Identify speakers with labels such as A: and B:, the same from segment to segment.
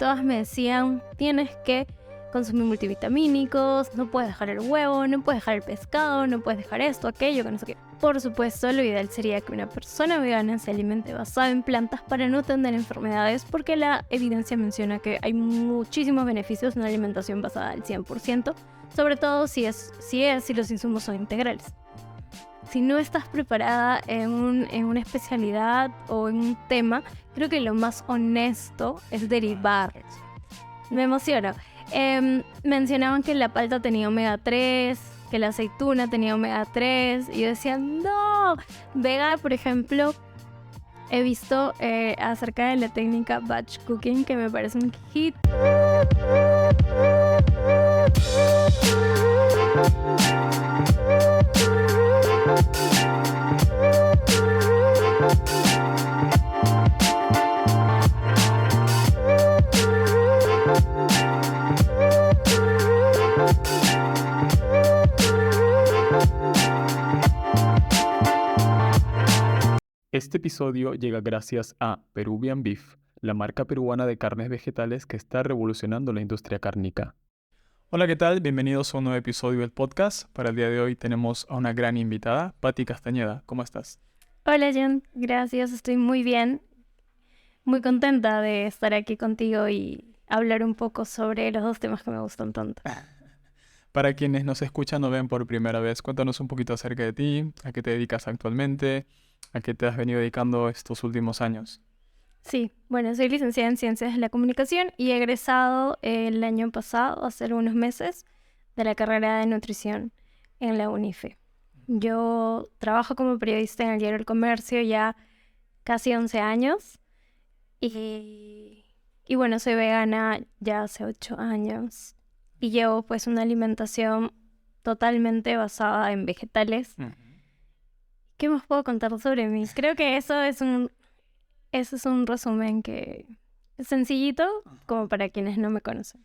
A: todas me decían, tienes que consumir multivitamínicos, no puedes dejar el huevo, no puedes dejar el pescado, no puedes dejar esto, aquello, que no sé qué. Por supuesto, lo ideal sería que una persona vegana se alimente basada en plantas para no tener enfermedades, porque la evidencia menciona que hay muchísimos beneficios en una alimentación basada al 100%, sobre todo si los insumos son integrales. Si no estás preparada en una especialidad o en un tema, creo que lo más honesto es derivar. Me emociono. Mencionaban que la palta tenía omega 3, que la aceituna tenía omega 3, y yo decía, no. Vega, por ejemplo, he visto acerca de la técnica batch cooking, que me parece un hit.
B: Este episodio llega gracias a Peruvian Beef, la marca peruana de carnes vegetales que está revolucionando la industria cárnica. Hola, ¿qué tal? Bienvenidos a un nuevo episodio del podcast. Para el día de hoy tenemos a una gran invitada, Patti Castañeda. ¿Cómo estás?
A: Hola, Jen. Gracias. Estoy muy bien. Muy contenta de estar aquí contigo y hablar un poco sobre los dos temas que me gustan tanto.
B: Para quienes nos escuchan o ven por primera vez, cuéntanos un poquito acerca de ti, a qué te dedicas actualmente, a qué te has venido dedicando estos últimos años.
A: Sí, bueno, soy licenciada en Ciencias de la Comunicación y he egresado el año pasado, hace algunos meses, de la carrera de Nutrición en la UNIFE. Yo trabajo como periodista en el diario El Comercio ya casi 11 años y bueno, soy vegana ya hace 8 años y llevo pues una alimentación totalmente basada en vegetales. ¿Qué más puedo contar sobre mí? Creo que eso es un resumen que es sencillito, como para quienes no me conocen.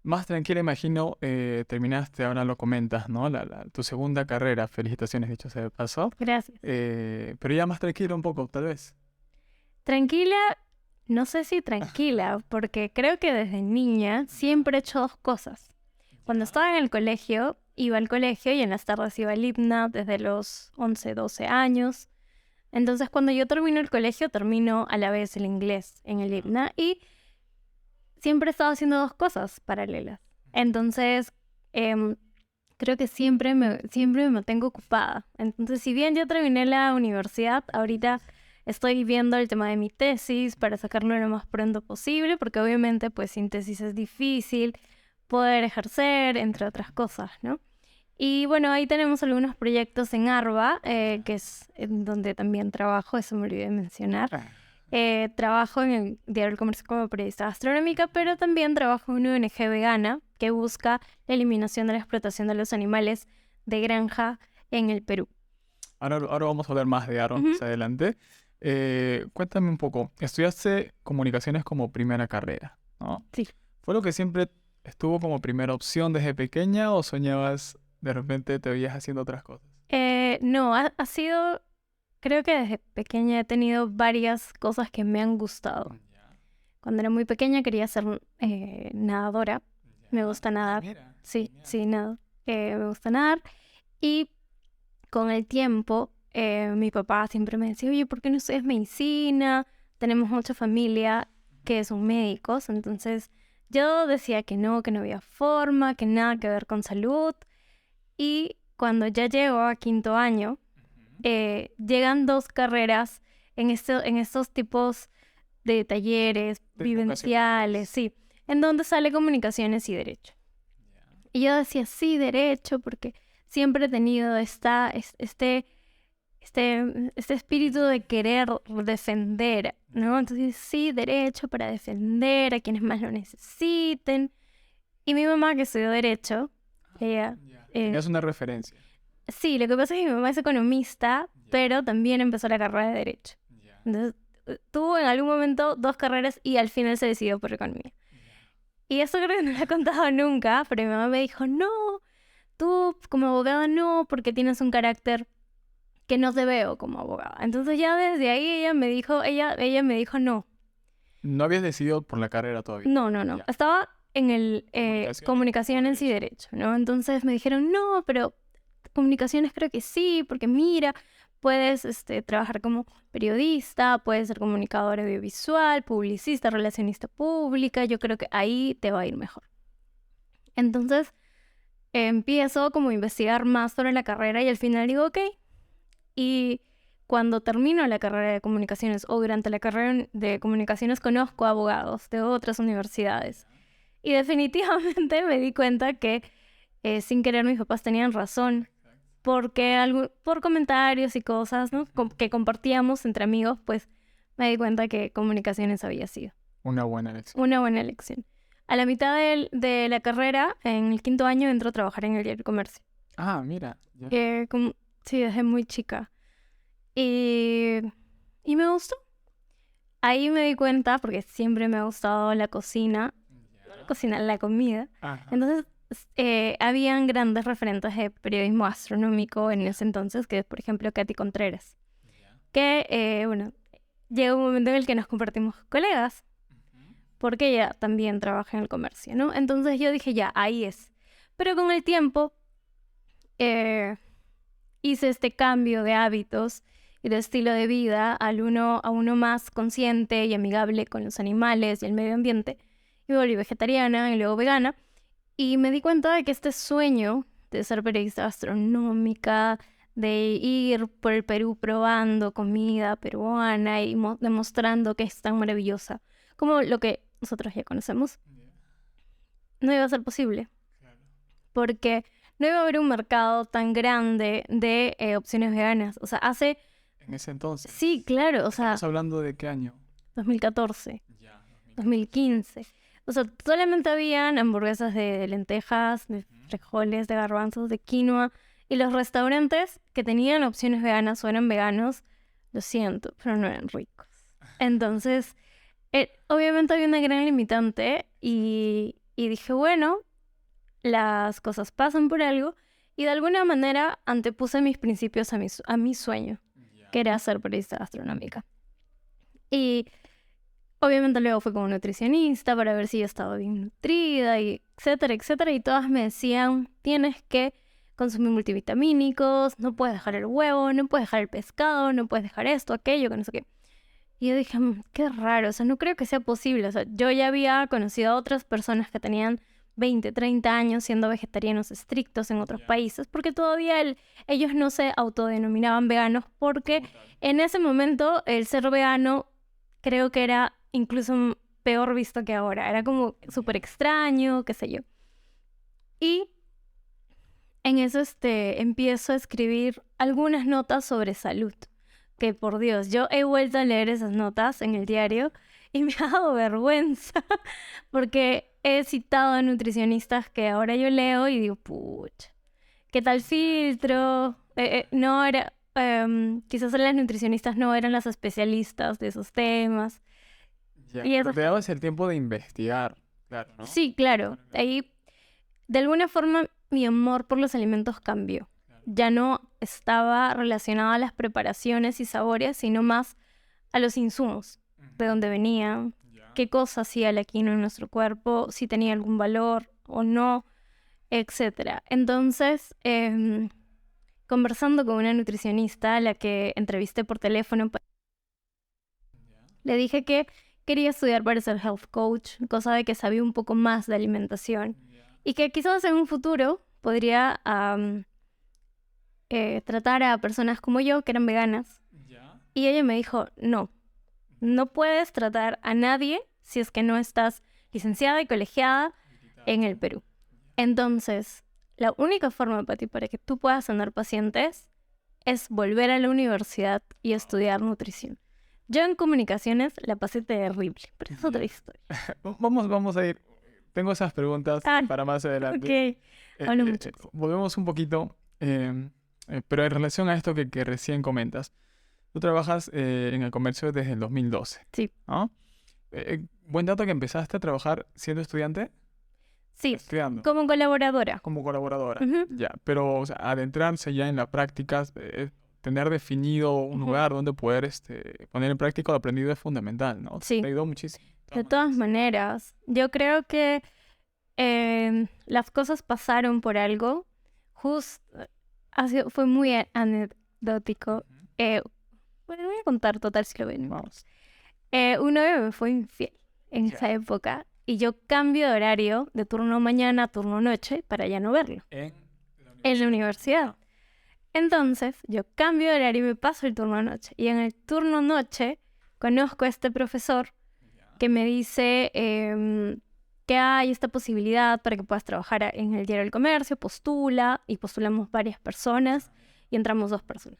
B: Más tranquila, imagino, terminaste, ahora lo comentas, ¿no? Tu segunda carrera, felicitaciones, dicho sea de paso.
A: Gracias.
B: Pero ya más tranquila un poco, tal vez.
A: Tranquila, no sé si tranquila, porque creo que desde niña siempre he hecho dos cosas. Cuando estaba en el colegio, iba al colegio y en las tardes iba al IPNA desde los 11, 12 años. Entonces, cuando yo termino el colegio, termino a la vez el inglés en el IPNA y siempre he estado haciendo dos cosas paralelas. Entonces, creo que siempre me mantengo ocupada. Entonces, si bien ya terminé la universidad, ahorita estoy viendo el tema de mi tesis para sacarlo lo más pronto posible, porque obviamente, pues, sin tesis es difícil poder ejercer, entre otras cosas, ¿no? Y bueno, ahí tenemos algunos proyectos en ARBA, que es en donde también trabajo, eso me olvidé de mencionar. Trabajo en el diario El Comercio como periodista gastronómica, pero también trabajo en una ONG vegana que busca la eliminación de la explotación de los animales de granja en el Perú.
B: Ahora vamos a hablar más de Aaron más adelante. Cuéntame un poco, estudiaste comunicaciones como primera carrera, ¿no?
A: Sí.
B: ¿Fue lo que siempre estuvo como primera opción desde pequeña o soñabas, de repente te veías haciendo otras cosas?
A: No, ha sido, creo que desde pequeña he tenido varias cosas que me han gustado. Cuando era muy pequeña quería ser nadadora. Me gusta nadar.
B: Mira,
A: Sí,
B: genial.
A: sí, nado. Me gusta nadar. Y con el tiempo, mi papá siempre me decía, oye, ¿por qué no estudias medicina? Tenemos mucha familia que son médicos. Entonces yo decía que no había forma, que nada que ver con salud. Y cuando ya llego a quinto año, llegan dos carreras en estos tipos de talleres vivenciales, sí, en donde sale comunicaciones y derecho. Y yo decía, sí, derecho, porque siempre he tenido este espíritu de querer defender, ¿no? Entonces, sí, derecho para defender a quienes más lo necesiten. Y mi mamá, que estudió derecho, ella...
B: Tenías una referencia.
A: Sí, lo que pasa es que mi mamá es economista, pero también empezó la carrera de derecho. Entonces, tuvo en algún momento dos carreras y al final se decidió por economía. Y eso creo que no lo he contado nunca, pero mi mamá me dijo, no, tú como abogada no, porque tienes un carácter que no te veo como abogada. Entonces ya desde ahí ella me dijo no,
B: No habías decidido por la carrera todavía.
A: No.
B: Ya.
A: Estaba en el
B: Comunicaciones
A: comunicaciones y derecho, ¿no? Entonces me dijeron, no, pero comunicaciones creo que sí, porque mira, puedes trabajar como periodista, puedes ser comunicador audiovisual, publicista, relacionista pública, yo creo que ahí te va a ir mejor. Entonces empiezo como a investigar más sobre la carrera y al final digo, ok. Y cuando termino la carrera de comunicaciones o durante la carrera de comunicaciones conozco abogados de otras universidades. Y definitivamente me di cuenta que sin querer mis papás tenían razón. Porque por comentarios y cosas, ¿no? que compartíamos entre amigos, pues me di cuenta que comunicaciones había sido
B: Una buena elección.
A: una buena elección. A la mitad de la carrera, en el 5º año, entro a trabajar en el diario Comercio.
B: Ah, mira. Ya.
A: Sí, desde muy chica. Y me gustó. Ahí me di cuenta, porque siempre me ha gustado la cocina, la comida.
B: Ajá.
A: Entonces, habían grandes referentes de periodismo gastronómico en ese entonces, que es, por ejemplo, Katy Contreras. Que, bueno, llegó un momento en el que nos convertimos colegas, porque ella también trabaja en el comercio, ¿no? Entonces yo dije, ya, ahí es. Pero con el tiempo hice este cambio de hábitos y de estilo de vida a uno más consciente y amigable con los animales y el medio ambiente. Y me volví vegetariana y luego vegana. Y me di cuenta de que este sueño de ser periodista gastronómica, de ir por el Perú probando comida peruana y demostrando que es tan maravillosa como lo que nosotros ya conocemos, no iba a ser posible. Porque no iba a haber un mercado tan grande de opciones veganas. O sea,
B: En ese entonces.
A: Sí, claro, o sea,
B: ¿Estamos hablando de qué año?
A: 2014,
B: Ya.
A: 2015. O sea, solamente habían hamburguesas de lentejas, de frijoles, de garbanzos, de quinoa. Y los restaurantes que tenían opciones veganas o eran veganos, lo siento, pero no eran ricos. Entonces, obviamente había una gran limitante y dije, bueno, las cosas pasan por algo. Y de alguna manera antepuse mis principios a mi sueño, que era ser periodista gastronómica. Y obviamente luego fui con un nutricionista para ver si yo estaba bien nutrida, y etcétera, etcétera. Y todas me decían, tienes que consumir multivitamínicos, no puedes dejar el huevo, no puedes dejar el pescado, no puedes dejar esto, aquello, que no sé qué. Y yo dije, qué raro, o sea, no creo que sea posible. O sea, yo ya había conocido a otras personas que tenían 20, 30 años siendo vegetarianos estrictos en otros países, porque todavía ellos no se autodenominaban veganos, porque en ese momento el ser vegano creo que era incluso peor visto que ahora. Era como súper extraño, qué sé yo. Y en eso empiezo a escribir algunas notas sobre salud. Que por Dios, yo he vuelto a leer esas notas en el diario y me ha dado vergüenza porque he citado a nutricionistas que ahora yo leo y digo, pucha, ¿qué tal filtro? No era, quizás las nutricionistas no eran las especialistas de esos temas.
B: Ya.
A: Y eso
B: Pero te dabas el tiempo de investigar, claro, ¿no?
A: Sí, claro. Ahí, de alguna forma, mi amor por los alimentos cambió. Ya no estaba relacionado a las preparaciones y sabores, sino más a los insumos, de dónde venían, qué cosa hacía la quinoa en nuestro cuerpo, si tenía algún valor o no, etc. Entonces, conversando con una nutricionista, a la que entrevisté por teléfono, le dije que quería estudiar para ser health coach, cosa de que sabía un poco más de alimentación y que quizás en un futuro podría tratar a personas como yo que eran veganas. Y ella me dijo, no puedes tratar a nadie si es que no estás licenciada y colegiada en el Perú. Entonces, la única forma, Pati, para que tú puedas sanar pacientes es volver a la universidad y estudiar nutrición. Yo en comunicaciones la pasé terrible, pero es otra historia.
B: Vamos a ir. Tengo esas preguntas para más adelante.
A: Ok, hablo mucho.
B: Volvemos un poquito, pero en relación a esto que recién comentas. Tú trabajas en el comercio desde el 2012.
A: Sí.
B: ¿No? Buen dato que empezaste a trabajar siendo estudiante.
A: Sí,
B: Estudiando.
A: como colaboradora.
B: Como colaboradora.
A: Ujú.
B: Ya, pero o sea, adentrarse ya en la práctica, tener definido un lugar donde poder poner en práctica lo aprendido es fundamental, ¿no?
A: Sí.
B: Te ayudó muchísimo.
A: De todas maneras, yo creo que las cosas pasaron por algo. Fue muy anecdótico. Bueno, voy a contar total si lo ven.
B: Vamos.
A: Un novio me fue infiel en esa época y yo cambio de horario de turno mañana a turno noche para ya no verlo
B: En
A: en la universidad. Entonces, yo cambio de horario y me paso el turno noche. Y en el turno noche conozco a este profesor que me dice que hay esta posibilidad para que puedas trabajar en el Diario del Comercio, postula, y postulamos varias personas y entramos 2 personas.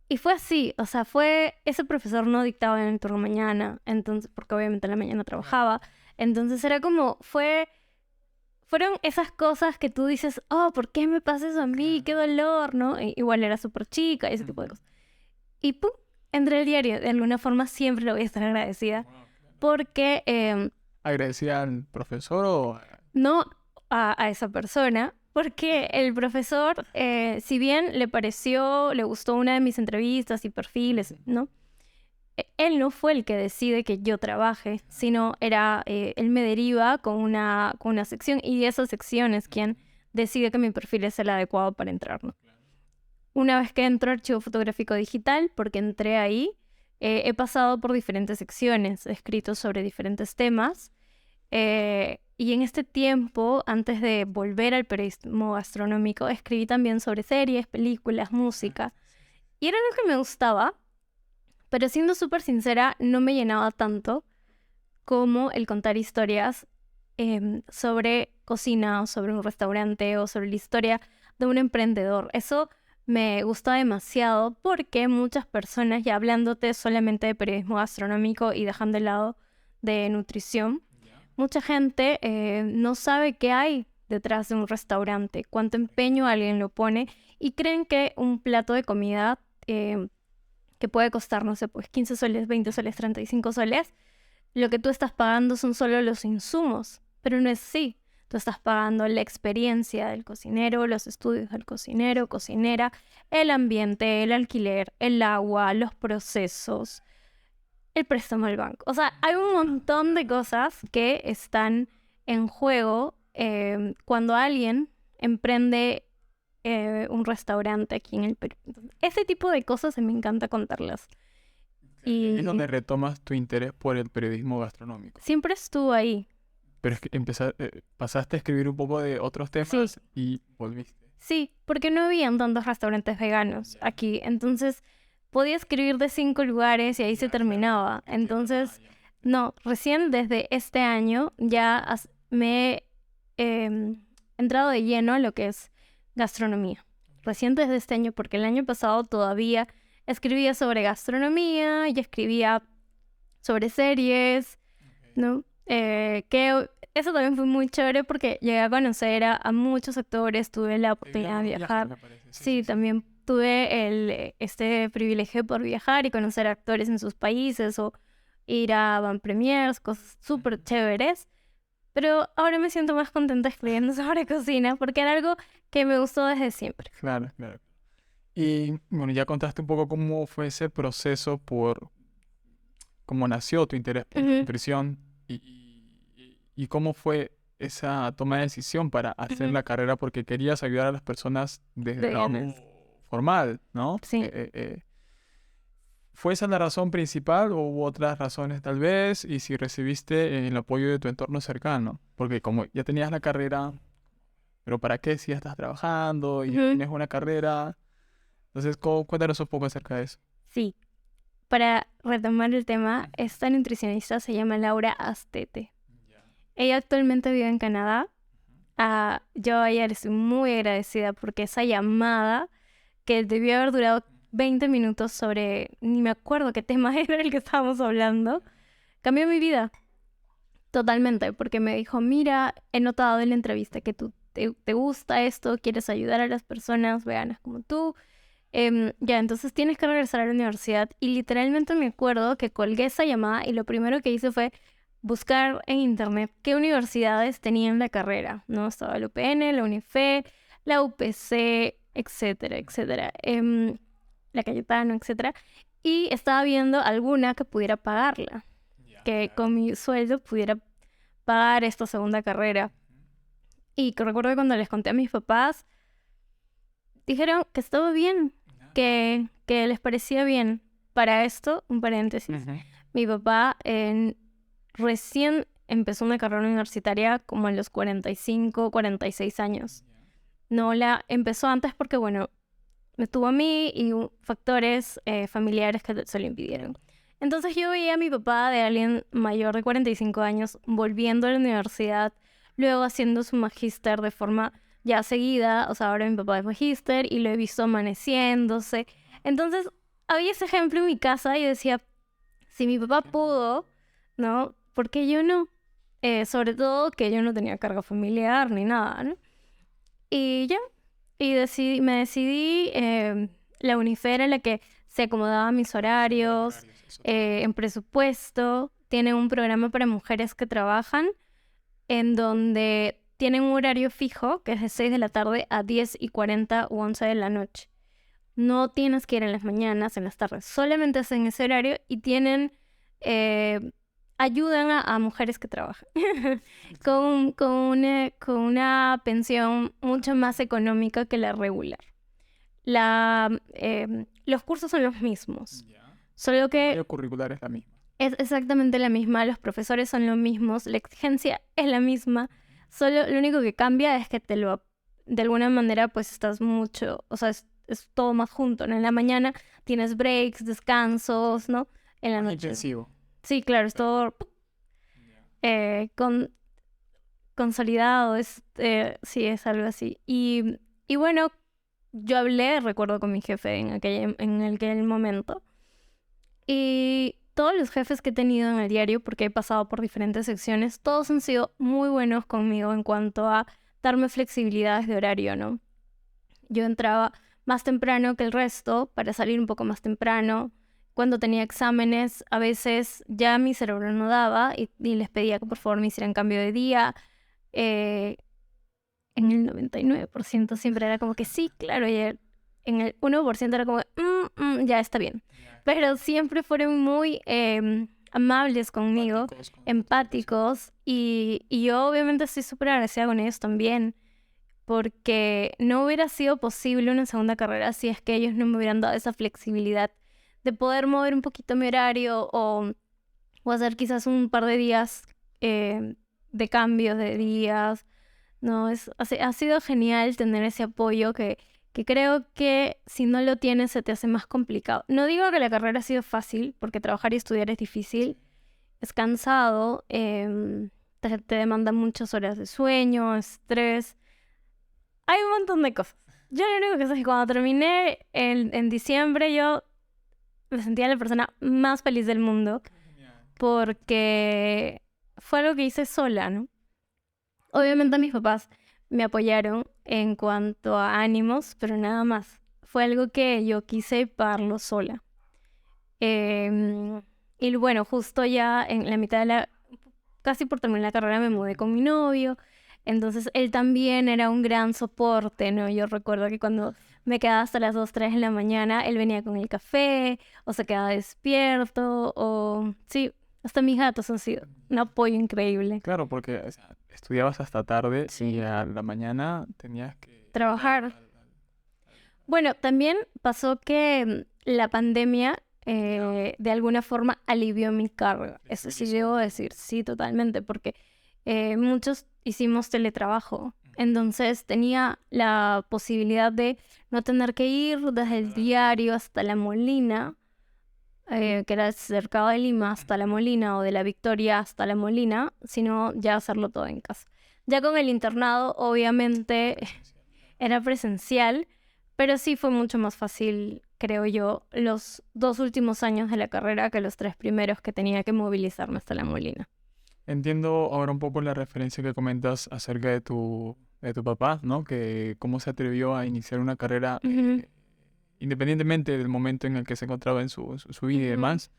A: Y fue así, o sea, ese profesor no dictaba en el turno mañana, entonces, porque obviamente en la mañana trabajaba, entonces era como, fueron esas cosas que tú dices, oh, ¿por qué me pasa eso a mí? ¡Qué dolor!, ¿no? Igual era súper chica y ese tipo de cosas. Y pum, entré al diario. De alguna forma siempre le voy a estar agradecida. Porque,
B: ¿Agradecida al profesor o...?
A: no a esa persona, porque el profesor, si bien le gustó una de mis entrevistas y perfiles, ¿no? Él no fue el que decide que yo trabaje, sino él me deriva con una sección y esa sección es quien decide que mi perfil es el adecuado para entrar, ¿no? Una vez que entro a archivo fotográfico digital, porque entré ahí, he pasado por diferentes secciones, he escrito sobre diferentes temas y en este tiempo, antes de volver al periodismo gastronómico, escribí también sobre series, películas, música y era lo que me gustaba. Pero siendo súper sincera, no me llenaba tanto como el contar historias sobre cocina, o sobre un restaurante o sobre la historia de un emprendedor. Eso me gusta demasiado porque muchas personas, ya hablándote solamente de periodismo gastronómico y dejando de lado de nutrición, mucha gente no sabe qué hay detrás de un restaurante, cuánto empeño alguien lo pone y creen que un plato de comida... que puede costar, no sé, pues 15 soles, 20 soles, 35 soles, lo que tú estás pagando son solo los insumos, pero no es así. Tú estás pagando la experiencia del cocinero, los estudios del cocinero, cocinera, el ambiente, el alquiler, el agua, los procesos, el préstamo al banco. O sea, hay un montón de cosas que están en juego cuando alguien emprende un restaurante aquí en el Perú. Entonces, ese tipo de cosas me encanta contarlas. Y
B: Es donde retomas tu interés por el periodismo gastronómico.
A: siempre estuvo ahí.
B: Pero es que pasaste a escribir un poco de otros temas
A: Sí.
B: y volviste.
A: Sí, porque no habían tantos restaurantes veganos aquí. Entonces, podía escribir de 5 lugares y ahí se terminaba. Entonces, no, recién desde este año ya me he entrado de lleno a lo que es gastronomía. Recién desde este año, porque el año pasado todavía escribía sobre gastronomía y escribía sobre series, ¿no? Que eso también fue muy chévere porque llegué a conocer a muchos actores, tuve la oportunidad de viajar.
B: me parece.
A: Sí, también tuve este privilegio por viajar y conocer actores en sus países o ir a van premiers, cosas súper chéveres. Pero ahora me siento más contenta escribiendo sobre cocina porque era algo que me gustó desde siempre.
B: Claro, claro. Y bueno, ya contaste un poco cómo fue ese proceso cómo nació tu interés por la
A: Ujú.
B: nutrición y cómo fue esa toma de decisión para hacer
A: Ujú.
B: la carrera porque querías ayudar a las personas desde el lado
A: Veganas.
B: formal, ¿no?
A: Sí.
B: ¿Fue esa la razón principal o hubo otras razones tal vez? Y si recibiste el apoyo de tu entorno cercano, porque como ya tenías la carrera, pero ¿para qué si ya estás trabajando y ya
A: Ujú.
B: tienes una carrera? Entonces, cuéntanos un poco acerca de eso.
A: Sí. Para retomar el tema, esta nutricionista se llama Laura Astete. Ella actualmente vive en Canadá. Yo a ella le estoy muy agradecida porque esa llamada que debió haber durado 20 minutos sobre, ni me acuerdo qué tema era el que estábamos hablando, cambió mi vida totalmente porque me dijo, mira, he notado en la entrevista que tú te gusta esto, quieres ayudar a las personas veganas como tú. Ya, entonces tienes que regresar a la universidad y literalmente me acuerdo que colgué esa llamada y lo primero que hice fue buscar en internet qué universidades tenían la carrera, ¿no? Estaba la UPN, la UNIFE, la UPC, etcétera, etcétera, la Cayetano, etcétera, y estaba viendo alguna que pudiera pagarla, que con mi sueldo pudiera pagar esta segunda carrera. Y que recuerdo que cuando les conté a mis papás, dijeron que estaba bien, que les parecía bien. Para esto, un paréntesis, mi papá recién empezó una carrera universitaria como a los 45, 46 años. No la empezó antes porque, bueno, me tuvo a mí y factores familiares que se lo impidieron. Entonces yo veía a mi papá de alguien mayor de 45 años volviendo a la universidad, luego haciendo su magíster de forma ya seguida. O sea, ahora mi papá es magíster y lo he visto amaneciéndose. Entonces había ese ejemplo en mi casa y decía, si mi papá pudo, ¿no? ¿Por qué yo no? Sobre todo que yo no tenía carga familiar ni nada, ¿no? Y ya, me decidí, la Unifer en la que se acomodaban mis horarios, en presupuesto. Tiene un programa para mujeres que trabajan en donde tienen un horario fijo, que es de 6 de la tarde a 10:40 u 11 de la noche. No tienes que ir en las mañanas, en las tardes, solamente hacen ese horario y tienen, ayudan a mujeres que trabajan con una pensión mucho más económica que la regular. Los cursos son los mismos, solo
B: El
A: que
B: área curricular es la misma.
A: es exactamente la misma, los profesores son los mismos, la exigencia es la misma, solo lo único que cambia es que de alguna manera pues estás mucho, o sea, es todo más junto, ¿no? En la mañana tienes breaks, descansos, ¿no? En la
B: Más
A: noche.
B: intensivo.
A: Sí, claro, es todo consolidado, sí, es algo así. Y bueno, yo hablé, recuerdo, con mi jefe en aquel momento. Y todos los jefes que he tenido en el diario, porque he pasado por diferentes secciones, todos han sido muy buenos conmigo en cuanto a darme flexibilidades de horario, ¿no? Yo entraba más temprano que el resto para salir un poco más temprano. Cuando tenía exámenes, a veces ya mi cerebro no daba y les pedía que por favor me hicieran cambio de día. En el 99% siempre era como que sí, claro, y en el 1% era como, ya está bien. Pero siempre fueron muy amables conmigo, empáticos, y yo obviamente estoy súper agradecida con ellos también, porque no hubiera sido posible una segunda carrera si es que ellos no me hubieran dado esa flexibilidad de poder mover un poquito mi horario o hacer quizás un par de días de cambios de días. No, ha sido genial tener ese apoyo que creo que si no lo tienes se te hace más complicado. No digo que la carrera ha sido fácil, porque trabajar y estudiar es difícil, es cansado, te demanda muchas horas de sueño, estrés. Hay un montón de cosas. Yo lo único que sé es que cuando terminé en diciembre, yo me sentía la persona más feliz del mundo, porque fue algo que hice sola, ¿no? Obviamente mis papás me apoyaron en cuanto a ánimos, pero nada más. Fue algo que yo quise pagarlo sola. Y bueno, justo ya en la mitad casi por terminar la carrera, me mudé con mi novio. Entonces él también era un gran soporte, ¿no? Yo recuerdo que cuando me quedaba hasta las 2, 3 de la mañana, él venía con el café, o se quedaba despierto, o sí, hasta mis gatos han sido un apoyo increíble.
B: Claro, porque o sea, estudiabas hasta tarde
A: Sí.
B: y a la mañana tenías que
A: Trabajar. Bueno, también pasó que la pandemia de alguna forma alivió mi carga. Eso sí debo decir, sí, totalmente, porque muchos hicimos teletrabajo. Entonces tenía la posibilidad de no tener que ir desde el diario hasta La Molina, que era cercado de Lima hasta La Molina, o de La Victoria hasta La Molina, sino ya hacerlo todo en casa. Ya con el internado, obviamente, era presencial, pero sí fue mucho más fácil, creo yo, los 2 últimos años de la carrera que los 3 primeros, que tenía que movilizarme hasta La Molina.
B: Entiendo ahora un poco la referencia que comentas acerca de tu papá, ¿no? Que cómo se atrevió a iniciar una carrera
A: Ujú.
B: independientemente del momento en el que se encontraba en su vida y
A: Ujú.
B: demás.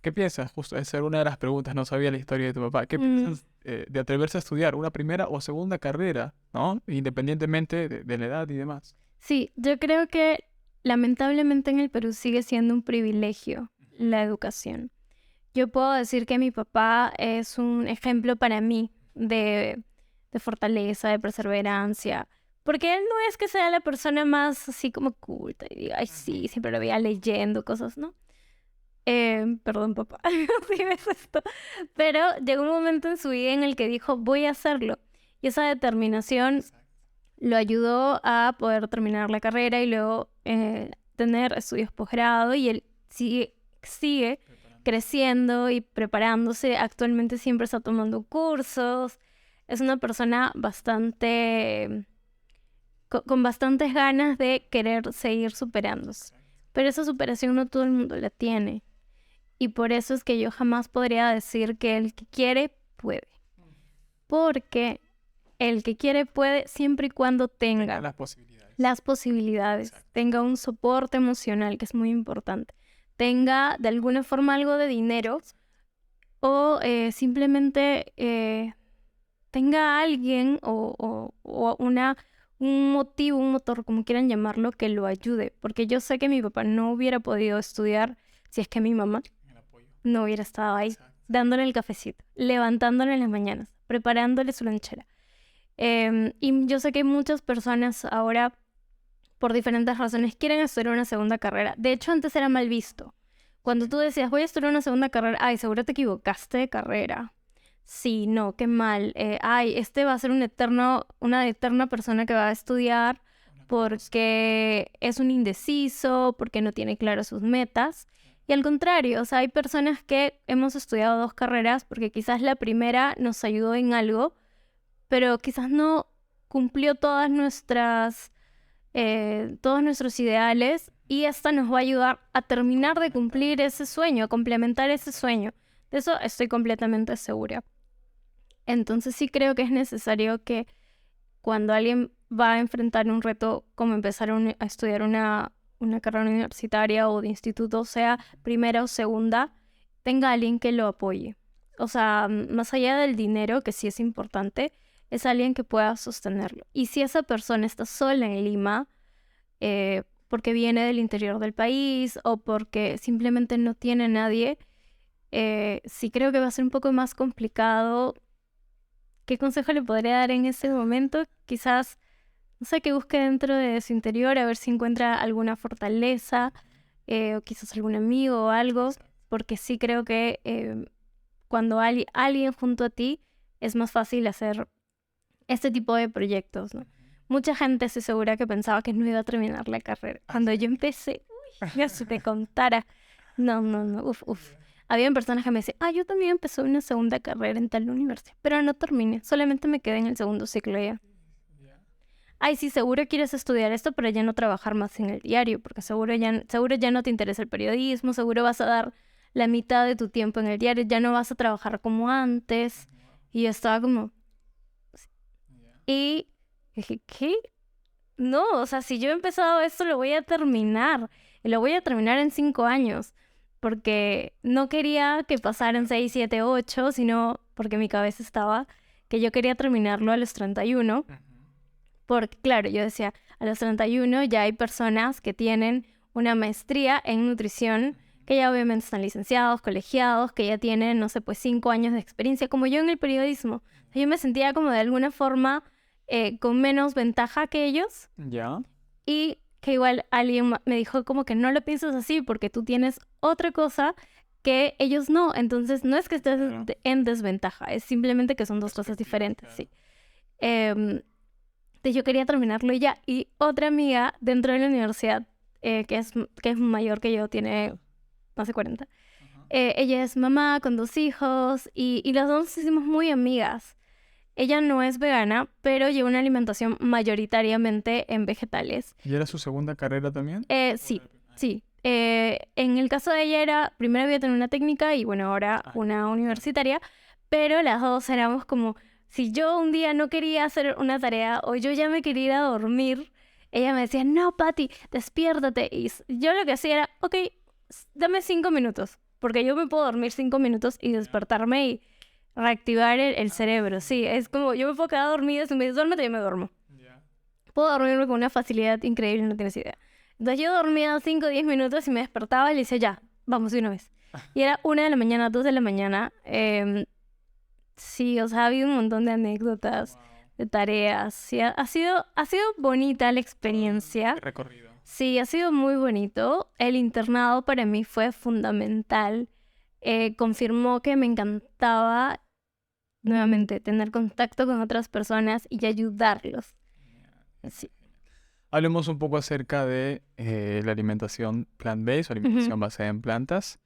B: ¿Qué piensas? Justo esa era una de las preguntas, no sabía la historia de tu papá. ¿Qué
A: Mm.
B: piensas de atreverse a estudiar una primera o segunda carrera, ¿no? Independientemente de la edad y demás.
A: Sí, yo creo que lamentablemente en el Perú sigue siendo un privilegio la educación. yo puedo decir que mi papá es un ejemplo para mí de fortaleza, de perseverancia. Porque él no es que sea la persona más así como culta y diga, ay, sí, siempre lo veía leyendo cosas, ¿no? Perdón, papá, si ves esto. Pero llegó un momento en su vida en el que dijo, voy a hacerlo. Y esa determinación lo ayudó a poder terminar la carrera y luego tener estudios posgrado. Y él sigue creciendo y preparándose. Actualmente siempre está tomando cursos. Es una persona bastante con bastantes ganas de querer seguir superándose. Pero esa superación no todo el mundo la tiene. Y por eso es que yo jamás podría decir que el que quiere, puede. Porque el que quiere puede siempre y cuando tenga las posibilidades.
B: Exacto.
A: Tenga un soporte emocional, que es muy importante. Tenga de alguna forma algo de dinero o simplemente tenga alguien o un motivo, un motor, como quieran llamarlo, que lo ayude. Porque yo sé que mi papá no hubiera podido estudiar si es que mi mamá no hubiera estado ahí, dándole el cafecito, levantándole en las mañanas, preparándole su lonchera. Y yo sé que muchas personas ahora, por diferentes razones, quieren estudiar una segunda carrera. De hecho, antes era mal visto. Cuando tú decías, voy a estudiar una segunda carrera, ay, seguro te equivocaste de carrera. Sí, no, qué mal. Ay, este va a ser una eterna persona que va a estudiar porque es un indeciso, porque no tiene claras sus metas. Y al contrario, o sea, hay personas que hemos estudiado 2 carreras porque quizás la primera nos ayudó en algo, pero quizás no cumplió todos nuestros ideales y esta nos va a ayudar a terminar de cumplir ese sueño, a complementar ese sueño. De eso estoy completamente segura. Entonces sí creo que es necesario que cuando alguien va a enfrentar un reto como empezar a estudiar una carrera universitaria o de instituto, sea primera o segunda, tenga alguien que lo apoye. O sea, más allá del dinero, que sí es importante, es alguien que pueda sostenerlo. Y si esa persona está sola en Lima, porque viene del interior del país o porque simplemente no tiene nadie, sí creo que va a ser un poco más complicado. ¿Qué consejo le podría dar en ese momento? Quizás, no sé, que busque dentro de su interior a ver si encuentra alguna fortaleza o quizás algún amigo o algo, porque sí creo que cuando hay alguien junto a ti es más fácil hacer este tipo de proyectos, ¿no? Mucha gente estoy segura que pensaba que no iba a terminar la carrera. Cuando yo empecé, ya si te contara, no, uf. Habían personas que me decían, yo también empecé una segunda carrera en tal universidad, pero no terminé, solamente me quedé en el segundo ciclo ya. Ay, sí, seguro quieres estudiar esto, pero ya no trabajar más en el diario, porque seguro ya no te interesa el periodismo, seguro vas a dar la mitad de tu tiempo en el diario, ya no vas a trabajar como antes. Y yo estaba como... Y dije, ¿qué? No, o sea, si yo he empezado esto, lo voy a terminar. Y lo voy a terminar en 5 años. Porque no quería que pasaran 6, 7, 8, sino porque mi cabeza estaba que yo quería terminarlo a los 31. Porque, claro, yo decía, a los 31 ya hay personas que tienen una maestría en nutrición, que ya obviamente están licenciados, colegiados, que ya tienen, no sé, pues 5 años de experiencia, como yo en el periodismo. Yo me sentía como de alguna forma con menos ventaja que ellos.
B: ¿Ya?
A: Y que igual alguien me dijo como que no lo piensas así porque tú tienes otra cosa que ellos no. Entonces no es que estés en desventaja, es simplemente que son 2 cosas diferentes, sí. Entonces yo quería terminarlo ya. Y otra amiga dentro de la universidad, que es mayor que yo, tiene más de 40. Ella es mamá con 2 hijos y las 2 nos hicimos muy amigas. Ella no es vegana, pero lleva una alimentación mayoritariamente en vegetales.
B: ¿Y era su segunda carrera también?
A: Sí. En el caso de ella primero había tenido una técnica y bueno, ahora una universitaria, pero las 2 éramos como, si yo un día no quería hacer una tarea o yo ya me quería ir a dormir, ella me decía, no, Pati, despiértate. Y yo lo que hacía era, ok, dame 5 minutos, porque yo me puedo dormir 5 minutos y despertarme y reactivar el cerebro. Sí, es como, yo me puedo quedar dormida, si me dices, duérmete, yo me duermo. Puedo dormirme con una facilidad increíble, no tienes idea. Entonces yo dormía 5 o 10 minutos y me despertaba y le decía, ya, vamos de una vez. Y era 1 de la mañana, 2 de la mañana. Sí, o sea, ha habido un montón de anécdotas, de tareas. Sí, ha sido bonita la experiencia.
B: Qué recorrido.
A: Sí, ha sido muy bonito. El internado para mí fue fundamental. Confirmó que me encantaba nuevamente tener contacto con otras personas y ayudarlos. Sí.
B: Hablemos un poco acerca de la alimentación plant-based o alimentación basada en plantas.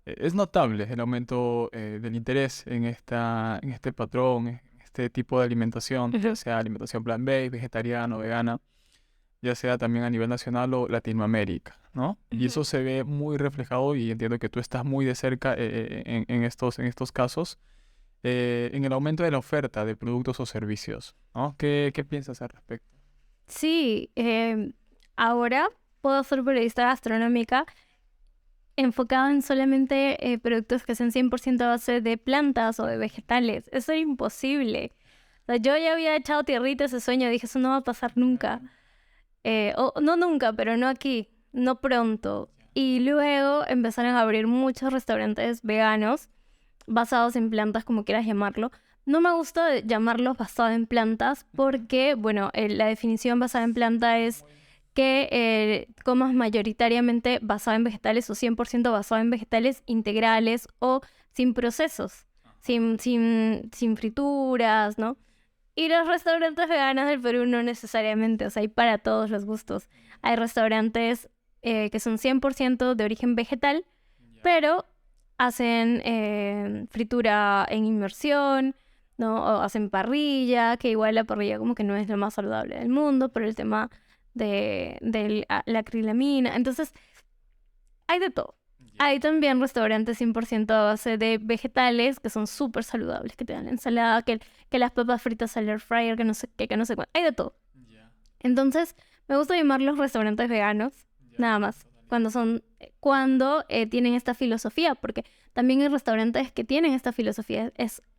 B: Es notable el aumento del interés en este patrón, en este tipo de alimentación, ya sea alimentación plant-based, vegetariana o vegana, ya sea también a nivel nacional o Latinoamérica, ¿no? Y eso se ve muy reflejado y entiendo que tú estás muy de cerca en estos casos, en el aumento de la oferta de productos o servicios, ¿no? ¿Qué piensas al respecto?
A: Sí, ahora puedo ser periodista gastronómica enfocada en solamente productos que sean 100% a base de plantas o de vegetales. Eso era imposible. O sea, yo ya había echado tierrita a ese sueño, dije, eso no va a pasar nunca. O no nunca, pero no aquí, no pronto. Y luego empezaron a abrir muchos restaurantes veganos basados en plantas, como quieras llamarlo. No me gusta llamarlos basados en plantas porque, bueno, la definición basada en planta es que comas mayoritariamente basado en vegetales o 100% basado en vegetales integrales o sin procesos, sin frituras, ¿no? Y los restaurantes veganos del Perú no necesariamente, o sea, hay para todos los gustos. Hay restaurantes que son 100% de origen vegetal, pero hacen fritura en inmersión, ¿no? O hacen parrilla, que igual la parrilla como que no es lo más saludable del mundo por el tema de la acrilamina. Entonces, hay de todo. Hay también restaurantes 100% a base de vegetales que son súper saludables, que te dan la ensalada, que las papas fritas al air fryer, que no sé qué, que no sé cuánto. Hay de todo. Entonces, me gusta llamarlos restaurantes veganos, nada más, cuando tienen esta filosofía, porque también hay restaurantes que tienen esta filosofía.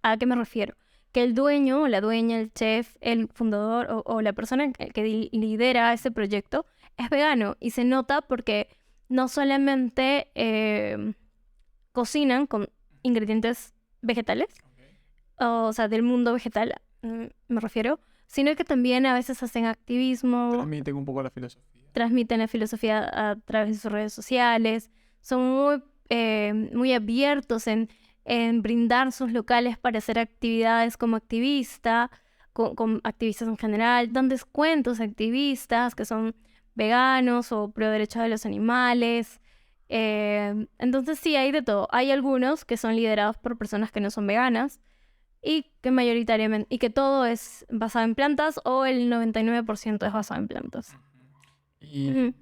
A: ¿A qué me refiero? Que el dueño o la dueña, el chef, el fundador o la persona que lidera ese proyecto es vegano y se nota porque no solamente cocinan con ingredientes vegetales, o sea, del mundo vegetal, me refiero, sino que también a veces hacen activismo,
B: Transmiten un poco la filosofía.
A: transmiten la filosofía a través de sus redes sociales, son muy abiertos en brindar sus locales para hacer actividades como activista, con activistas en general, dan descuentos a activistas que son veganos o pro derechos de los animales. Entonces sí, hay de todo. Hay algunos que son liderados por personas que no son veganas y que mayoritariamente, y que todo es basado en plantas o el 99% es basado en plantas.
B: Y
A: Ujú,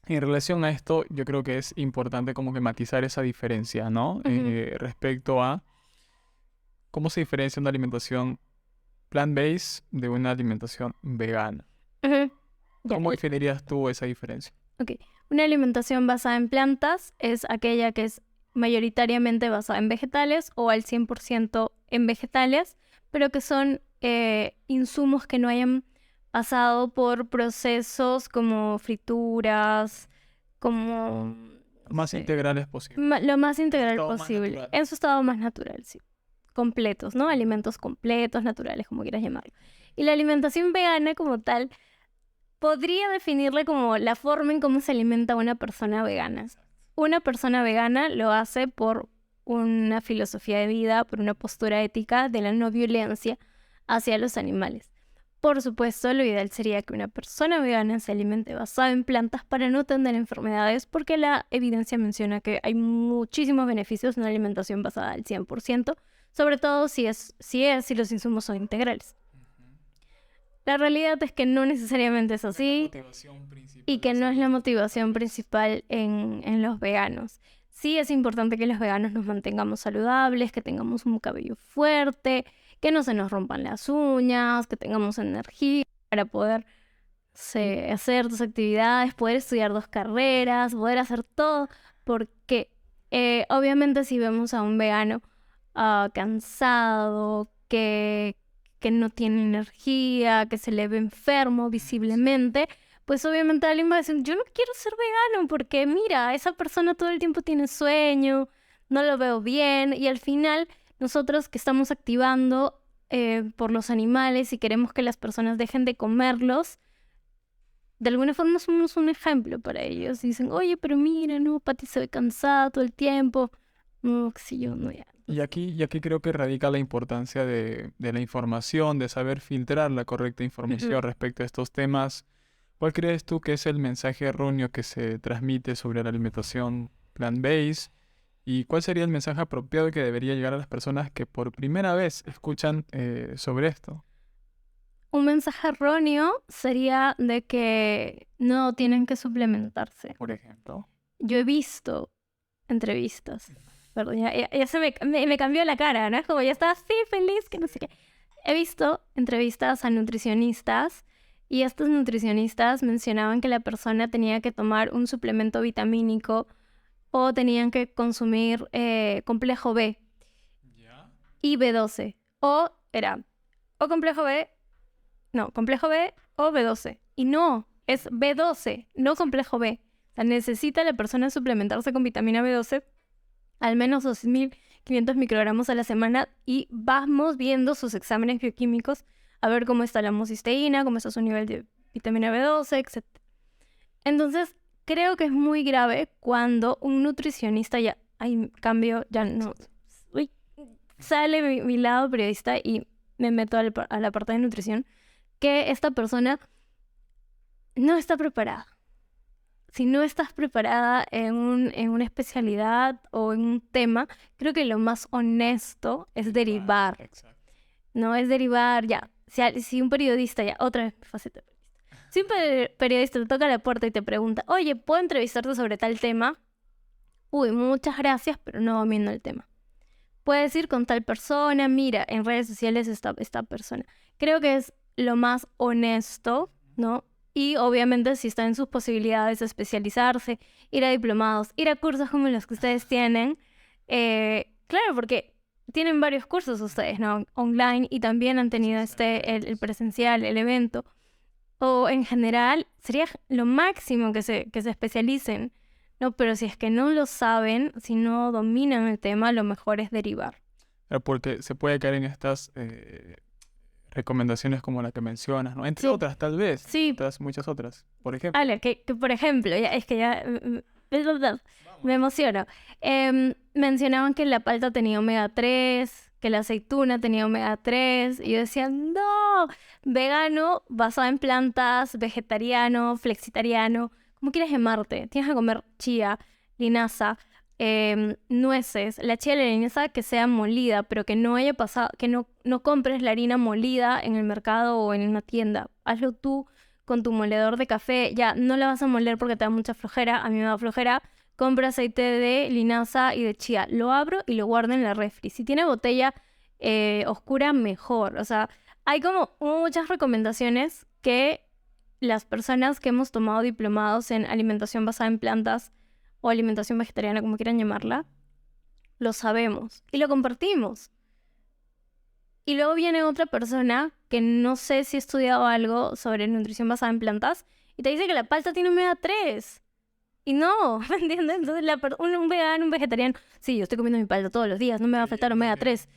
B: en relación a esto, yo creo que es importante como que matizar esa diferencia, ¿no?
A: ujú.
B: Respecto a cómo se diferencia una alimentación plant-based de una alimentación vegana.
A: Ujú. Ya,
B: ¿Cómo definirías tú esa diferencia?
A: ok. Una alimentación basada en plantas es aquella que es mayoritariamente basada en vegetales o al 100% en vegetales, pero que son insumos que no hayan pasado por procesos como frituras, como,
B: Lo más
A: sí,
B: integrales posible.
A: lo más integral
B: Estado más
A: posible,
B: natural.
A: en su estado más natural, sí. Completos, ¿no? Alimentos completos, naturales, como quieras llamarlo. Y la alimentación vegana como tal podría definirle como la forma en cómo se alimenta una persona vegana. Una persona vegana lo hace por una filosofía de vida, por una postura ética de la no violencia hacia los animales. Por supuesto, lo ideal sería que una persona vegana se alimente basada en plantas para no tener enfermedades, porque la evidencia menciona que hay muchísimos beneficios en una alimentación basada al 100%, sobre todo si los insumos son integrales. La realidad es que no necesariamente es así y que no es la motivación principal en los veganos. Sí es importante que los veganos nos mantengamos saludables, que tengamos un cabello fuerte, que no se nos rompan las uñas, que tengamos energía para poder hacer 2 actividades, poder estudiar 2 carreras, poder hacer todo, porque obviamente si vemos a un vegano cansado, que no tiene energía, que se le ve enfermo visiblemente, pues obviamente alguien va a decir, yo no quiero ser vegano porque mira, esa persona todo el tiempo tiene sueño, no lo veo bien, y al final nosotros que estamos activando por los animales y queremos que las personas dejen de comerlos, de alguna forma somos un ejemplo para ellos. Y dicen, oye, pero mira, no, Pati se ve cansada todo el tiempo. No, qué sé yo, no, ya.
B: Y aquí creo que radica la importancia de la información, de saber filtrar la correcta información respecto a estos temas. ¿Cuál crees tú que es el mensaje erróneo que se transmite sobre la alimentación plant-based? ¿Y cuál sería el mensaje apropiado que debería llegar a las personas que por primera vez escuchan sobre esto?
A: Un mensaje erróneo sería de que no tienen que suplementarse.
B: Por ejemplo.
A: Yo he visto entrevistas, perdón, ya se me cambió la cara, ¿no? Es como ya estaba así feliz, que no sé qué. He visto entrevistas a nutricionistas y estos nutricionistas mencionaban que la persona tenía que tomar un suplemento vitamínico o tenían que consumir complejo B y B12. O era o complejo B o B12. Y no, es B12, no complejo B. O sea, necesita la persona suplementarse con vitamina B12 al menos 2.500 microgramos a la semana y vamos viendo sus exámenes bioquímicos a ver cómo está la homocisteína, cómo está su nivel de vitamina B12, etc. Entonces, creo que es muy grave cuando un nutricionista ya, cambio, ya no, sale mi lado periodista y me meto a la parte de nutrición, que esta persona no está preparada. Si no estás preparada en una especialidad o en un tema, creo que lo más honesto es derivar.
B: Exacto.
A: No es derivar, ya. Si un periodista, ya, otra vez, faceta de periodista. Si un periodista te toca la puerta y te pregunta, oye, ¿puedo entrevistarte sobre tal tema? Uy, muchas gracias, pero no domino el tema. Puedes ir con tal persona, mira, en redes sociales esta persona. Creo que es lo más honesto, ¿no? Y obviamente si está en sus posibilidades de especializarse, ir a diplomados, ir a cursos como los que ustedes tienen. Claro, porque tienen varios cursos ustedes, ¿no? Online, y también han tenido el presencial, el evento. O en general, sería lo máximo que se especialicen, ¿no? Pero si es que no lo saben, si no dominan el tema, lo mejor es derivar.
B: Porque se puede caer en estas recomendaciones como la que mencionas, ¿no? Entre
A: Sí.
B: otras, tal vez.
A: Sí.
B: Muchas otras. Por ejemplo.
A: Que por ejemplo, es que ya me emociono. Mencionaban que la palta tenía omega 3, que la aceituna tenía omega 3, y yo decía, no, vegano, basado en plantas, vegetariano, flexitariano, como quieras llamarte, tienes que comer chía, linaza, nueces, la chía y la linaza que sea molida, pero que no haya pasado, que no compres la harina molida en el mercado o en una tienda. Hazlo tú con tu moledor de café. Ya no la vas a moler porque te da mucha flojera, a mí me da flojera. Compra aceite de linaza y de chía, lo abro y lo guardo en la refri. Si tiene botella oscura, mejor. O sea, hay como muchas recomendaciones que las personas que hemos tomado diplomados en alimentación basada en plantas o alimentación vegetariana, como quieran llamarla, lo sabemos y lo compartimos. Y luego viene otra persona que no sé si ha estudiado algo sobre nutrición basada en plantas y te dice que la palta tiene omega 3. Y no, ¿me entiendes? Entonces un vegano, un vegetariano, sí, yo estoy comiendo mi palta todos los días, no me va a faltar omega 3.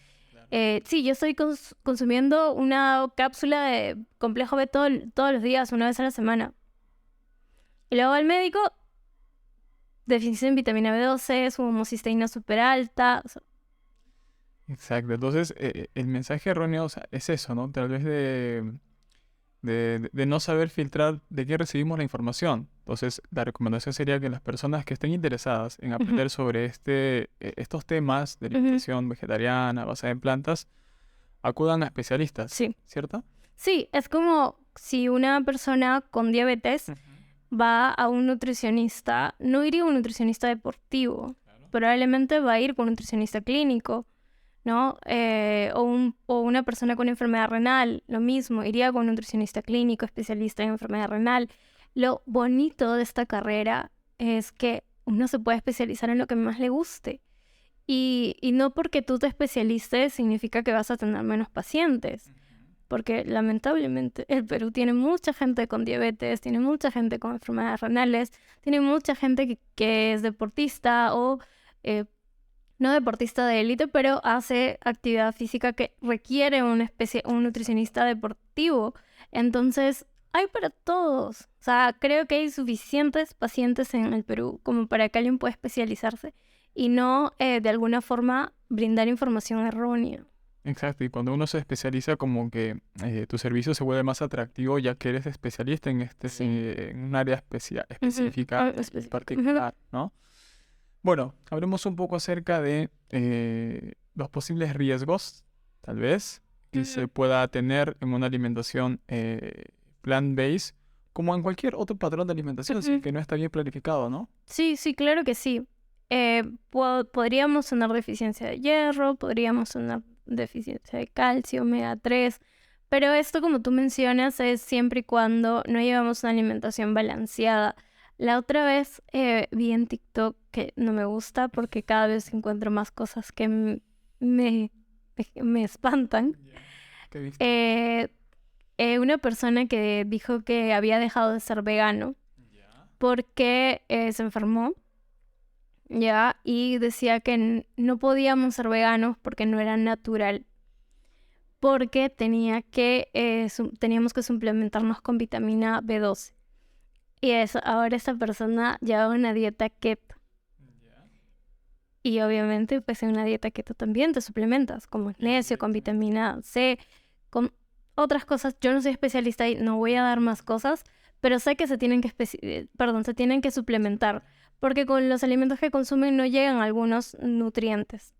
A: Sí, yo estoy consumiendo una cápsula de complejo B todos los días, una vez a la semana. Y luego al médico, deficiencia en vitamina B12, su homocisteína súper alta. O sea,
B: Exacto. Entonces, el mensaje erróneo, o sea, es eso, ¿no? Tal vez de no saber filtrar de qué recibimos la información. Entonces, la recomendación sería que las personas que estén interesadas en aprender sobre estos temas de alimentación vegetariana, basada en plantas, acudan a especialistas,
A: sí.
B: ¿cierto?
A: Sí, es como si una persona con diabetes va a un nutricionista, no iría a un nutricionista deportivo, probablemente va a ir con un nutricionista clínico, ¿no? O una persona con enfermedad renal, lo mismo, iría con un nutricionista clínico, especialista en enfermedad renal. Lo bonito de esta carrera es que uno se puede especializar en lo que más le guste. Y no porque tú te especialices significa que vas a tener menos pacientes. porque lamentablemente el Perú tiene mucha gente con diabetes, tiene mucha gente con enfermedades renales, tiene mucha gente que es deportista o no deportista de élite, pero hace actividad física que requiere un nutricionista deportivo. Entonces, hay para todos. O sea, creo que hay suficientes pacientes en el Perú como para que alguien pueda especializarse y no, de alguna forma, brindar información errónea.
B: Exacto, y cuando uno se especializa, como que tu servicio se vuelve más atractivo ya que eres especialista en en un área específica en particular, ¿no? Bueno, hablemos un poco acerca de los posibles riesgos, tal vez, que se pueda tener en una alimentación plant-based, como en cualquier otro patrón de alimentación, si que no está bien planificado, ¿no?
A: Sí, claro que sí. Podríamos tener deficiencia de hierro, podríamos tener deficiencia de calcio, omega 3, pero esto, como tú mencionas, es siempre y cuando no llevamos una alimentación balanceada. La otra vez vi en TikTok, que no me gusta porque cada vez encuentro más cosas que me espantan.
B: ¿Qué viste?
A: Una persona que dijo que había dejado de ser vegano porque se enfermó, ya, y decía que no podíamos ser veganos porque no era natural, porque teníamos que suplementarnos con vitamina B12. Y ahora esta persona lleva una dieta keto. Y obviamente, pues en una dieta keto también te suplementas con magnesio, con vitamina C, con otras cosas. Yo no soy especialista y no voy a dar más cosas, pero sé que se tienen que suplementar, porque con los alimentos que consumen no llegan algunos nutrientes.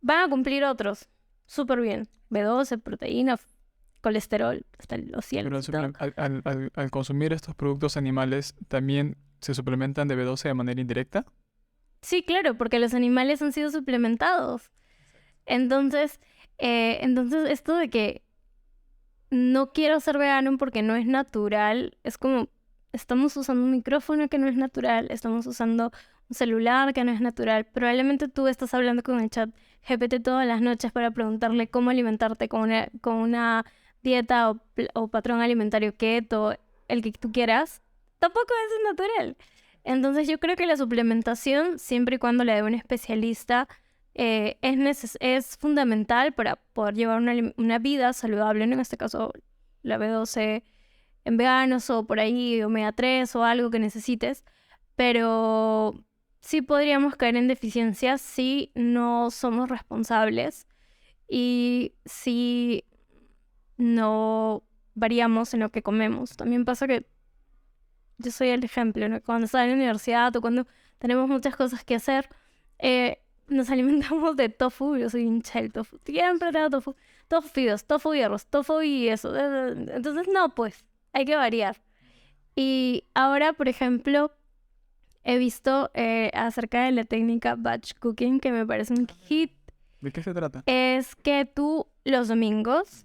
A: Van a cumplir otros, súper bien. B12, proteína, colesterol, hasta los cielos.
B: Pero al consumir estos productos animales, ¿también se suplementan de B12 de manera indirecta?
A: Sí, claro, porque los animales han sido suplementados. Entonces, esto de que no quiero ser vegano porque no es natural, es como estamos usando un micrófono que no es natural, estamos usando un celular que no es natural. Probablemente tú estás hablando con el chat GPT todas las noches para preguntarle cómo alimentarte con una dieta o patrón alimentario keto, el que tú quieras. Tampoco es natural. Entonces yo creo que la suplementación, siempre y cuando la dé un especialista, es fundamental para poder llevar una vida saludable, ¿no? En este caso la B12 en veganos o por ahí omega 3 o algo que necesites, pero sí podríamos caer en deficiencias si no somos responsables y si no variamos en lo que comemos. También pasa que yo soy el ejemplo, ¿no? Cuando estaba en la universidad o cuando tenemos muchas cosas que hacer, nos alimentamos de tofu. Yo soy hincha del tofu. Siempre tengo tofu. Tofu fideos, tofu y arroz, tofu y eso. Entonces, no, pues, hay que variar. Y ahora, por ejemplo, he visto acerca de la técnica batch cooking, que me parece un hit.
B: ¿De qué se trata?
A: Es que tú los domingos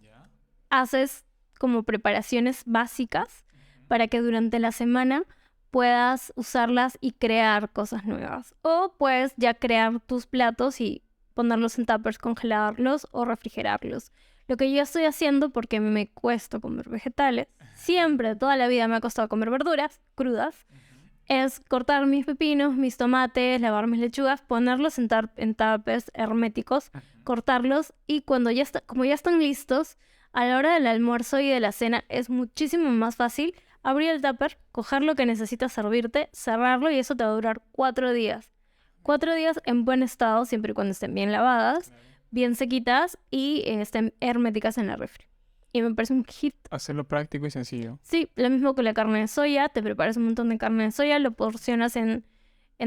A: haces como preparaciones básicas para que durante la semana puedas usarlas y crear cosas nuevas. O puedes ya crear tus platos y ponerlos en tuppers, congelarlos o refrigerarlos. Lo que yo estoy haciendo, porque me cuesta comer vegetales, siempre, toda la vida me ha costado comer verduras crudas, es cortar mis pepinos, mis tomates, lavar mis lechugas, ponerlos en tuppers herméticos, cortarlos y como ya están listos, a la hora del almuerzo y de la cena es muchísimo más fácil abrir el tupper, coger lo que necesitas servirte, cerrarlo y eso te va a durar 4 días. 4 días en buen estado, siempre y cuando estén bien lavadas, bien sequitas y estén herméticas en la refri. Y me parece un hit.
B: Hacerlo práctico y sencillo.
A: Sí, lo mismo con la carne de soya. Te preparas un montón de carne de soya, lo porcionas en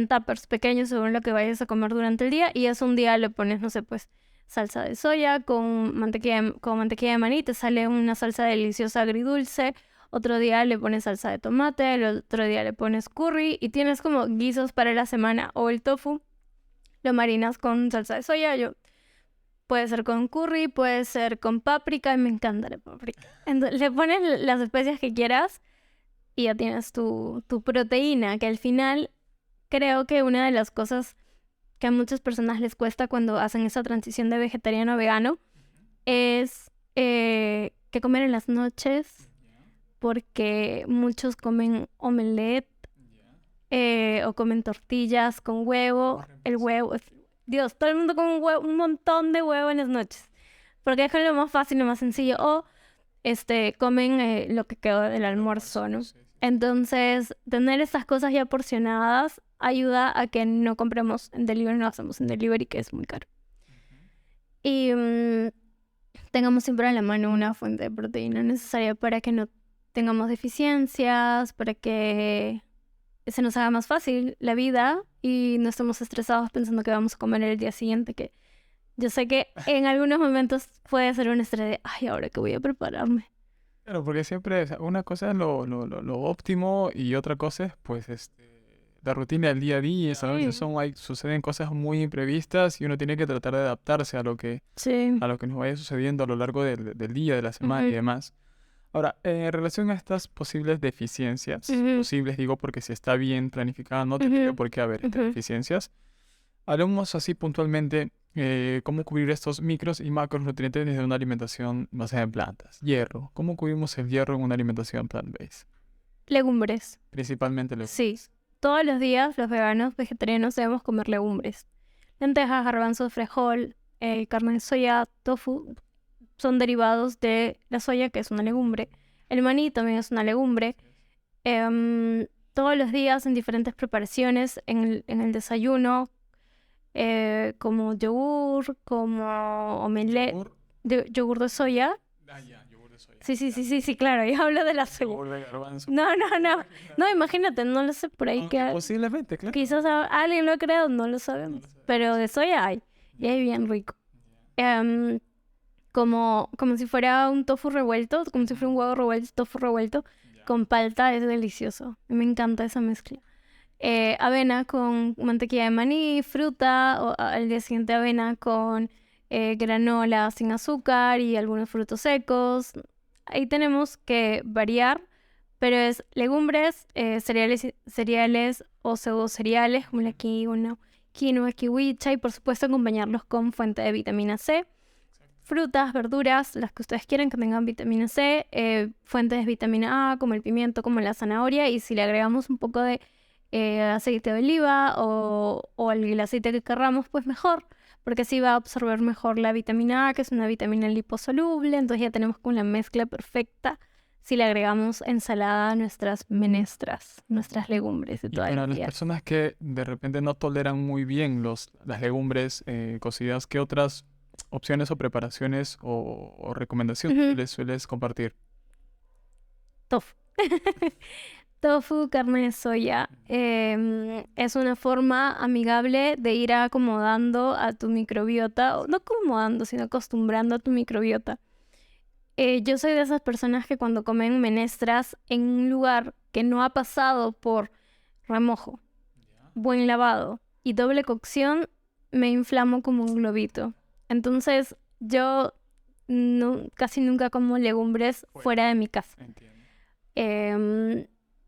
A: tuppers pequeños según lo que vayas a comer durante el día y eso un día le pones, no sé, pues salsa de soya con mantequilla de maní, te sale una salsa deliciosa agridulce. Otro día le pones salsa de tomate, el otro día le pones curry y tienes como guisos para la semana. O el tofu, lo marinas con salsa de soya. Puede ser con curry, puede ser con páprica, y me encanta la páprica. Entonces, le pones las especias que quieras y ya tienes tu proteína, que al final creo que una de las cosas que a muchas personas les cuesta cuando hacen esa transición de vegetariano a vegano es qué comer en las noches, porque muchos comen omelette o comen tortillas con huevo. El huevo, Dios, todo el mundo come un montón de huevo en las noches, porque es lo más fácil, lo más sencillo. O comen lo que quedó del almuerzo, ¿no? Entonces, tener estas cosas ya porcionadas ayuda a que no compremos en delivery, no hacemos en delivery, que es muy caro. Y tengamos siempre a la mano una fuente de proteína necesaria para que no tengamos deficiencias, para que se nos haga más fácil la vida y no estemos estresados pensando que vamos a comer el día siguiente, que yo sé que en algunos momentos puede ser un estrés de, ay, ¿ahora qué voy a prepararme?
B: Claro, porque siempre, o sea, una cosa es lo óptimo y otra cosa es, pues, la rutina del día a día. A veces suceden cosas muy imprevistas y uno tiene que tratar de adaptarse a lo que nos vaya sucediendo a lo largo del día, de la semana y demás. Ahora, en relación a estas posibles deficiencias, posibles digo porque si está bien planificada no tendría por qué haber estas deficiencias, hablemos así puntualmente cómo cubrir estos micros y macronutrientes de una alimentación basada en plantas. Hierro, ¿cómo cubrimos el hierro en una alimentación plant-based?
A: Legumbres.
B: Principalmente legumbres.
A: Sí, todos los días los veganos, vegetarianos debemos comer legumbres. Lentejas, garbanzos, frijol, carne de soya, tofu, son derivados de la soya, que es una legumbre. El maní también es una legumbre. Todos los días en diferentes preparaciones, en el desayuno, como yogur, como omelette, yogur de soya.
B: Yogur de soya.
A: Sí, claro, yo hablo de la soya.
B: Yogur de garbanzo.
A: No, imagínate, no lo sé, por ahí que
B: Posiblemente, claro.
A: quizás alguien lo ha creado, no lo sabemos. Pero de soya hay, y es bien rico. Como si fuera un tofu revuelto, como si fuera un huevo revuelto, tofu revuelto, con palta, es delicioso. Me encanta esa mezcla. Avena con mantequilla de maní, fruta, o al día siguiente avena con granola sin azúcar y algunos frutos secos. Ahí tenemos que variar, pero es legumbres, cereales o pseudocereales, como la quinoa, kiwicha, y por supuesto acompañarlos con fuente de vitamina C. Frutas, verduras, las que ustedes quieran que tengan vitamina C, fuentes de vitamina A, como el pimiento, como la zanahoria, y si le agregamos un poco de aceite de oliva o el aceite que querramos, pues mejor, porque así va a absorber mejor la vitamina A, que es una vitamina liposoluble. Entonces ya tenemos como la mezcla perfecta si le agregamos ensalada a nuestras menestras, nuestras legumbres de todo el día.
B: Y para las personas que de repente no toleran muy bien las legumbres cocidas, ¿qué otras opciones o preparaciones o recomendaciones les sueles compartir?
A: Tofu. Tofu, carne de soya, es una forma amigable de ir acomodando a tu microbiota, o no acomodando, sino acostumbrando a tu microbiota. Yo soy de esas personas que cuando comen menestras en un lugar que no ha pasado por remojo, buen lavado y doble cocción, me inflamo como un globito. Entonces yo casi nunca como legumbres fuera de mi casa.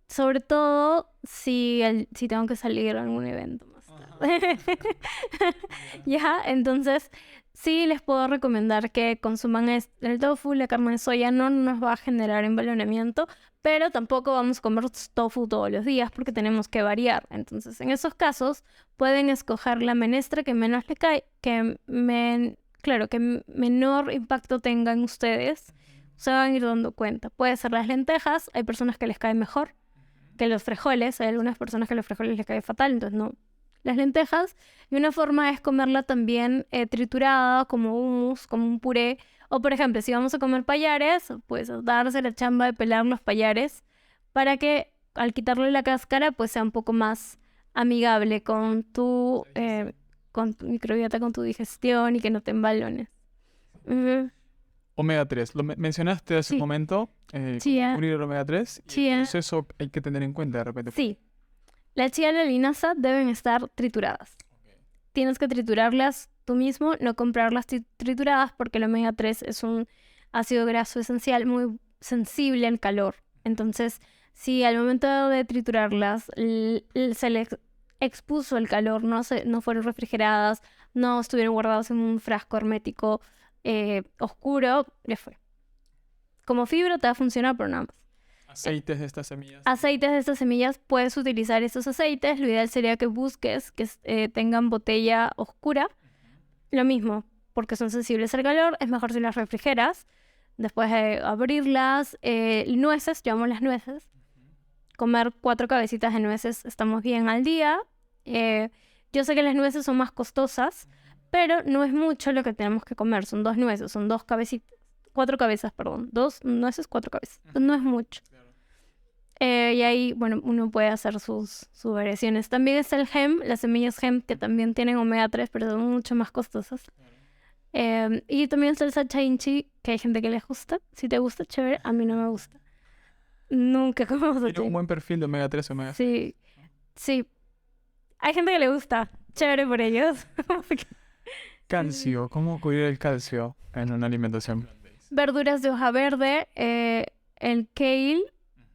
A: Sobre todo si tengo que salir a algún evento más tarde. Ya, entonces sí les puedo recomendar que consuman el tofu, la carne de soya. No nos va a generar envalonamiento, pero tampoco vamos a comer tofu todos los días porque tenemos que variar. Entonces en esos casos pueden escoger la menestra que menos le cae, que menor impacto tengan ustedes. Se van a ir dando cuenta. Puede ser las lentejas, hay personas que les cae mejor que los frijoles, hay algunas personas que los frijoles les cae fatal, entonces no. Las lentejas, y una forma es comerla también triturada, como hummus, como un puré, o por ejemplo, si vamos a comer payares, pues darse la chamba de pelar los payares para que al quitarle la cáscara, pues sea un poco más amigable con tu microbiota, con tu digestión y que no te embalones.
B: Omega 3, lo mencionaste hace un momento,
A: Chía.
B: cubrir el omega 3, y el proceso hay que tener en cuenta de repente.
A: Sí, la chía y la linaza deben estar trituradas. Tienes que triturarlas tú mismo, no comprarlas trituradas, porque el omega 3 es un ácido graso esencial muy sensible al calor. Entonces, si al momento de triturarlas se les expuso el calor, no fueron refrigeradas, no estuvieron guardadas en un frasco hermético oscuro, le fue. como fibra te va a funcionar, pero nada más.
B: Aceites de estas semillas.
A: Aceites de estas semillas, puedes utilizar estos aceites. Lo ideal sería que busques que tengan botella oscura. Lo mismo, porque son sensibles al calor, es mejor si las refrigeras. Después de abrirlas, nueces, llevamos las nueces. Comer 4 cabecitas de nueces estamos bien al día. Yo sé que las nueces son más costosas, pero no es mucho lo que tenemos que comer. Son 2 nueces, son 2 cabecitas. 4 cabezas, perdón. 2 nueces, 4 cabezas. No es mucho. Y ahí, bueno, uno puede hacer sus variaciones. También está el hemp, las semillas hemp, que también tienen omega 3, pero son mucho más costosas. Y también está el sachainchi, que hay gente que les gusta. Si te gusta, chévere. A mí no me gusta. Nunca comemos
B: Tiene
A: sachainchi.
B: un buen perfil de omega 3 y omega 6.
A: Sí. Hay gente que le gusta. Chévere por ellos.
B: Calcio. ¿Cómo cubrir el calcio en una alimentación?
A: Verduras de hoja verde, el kale,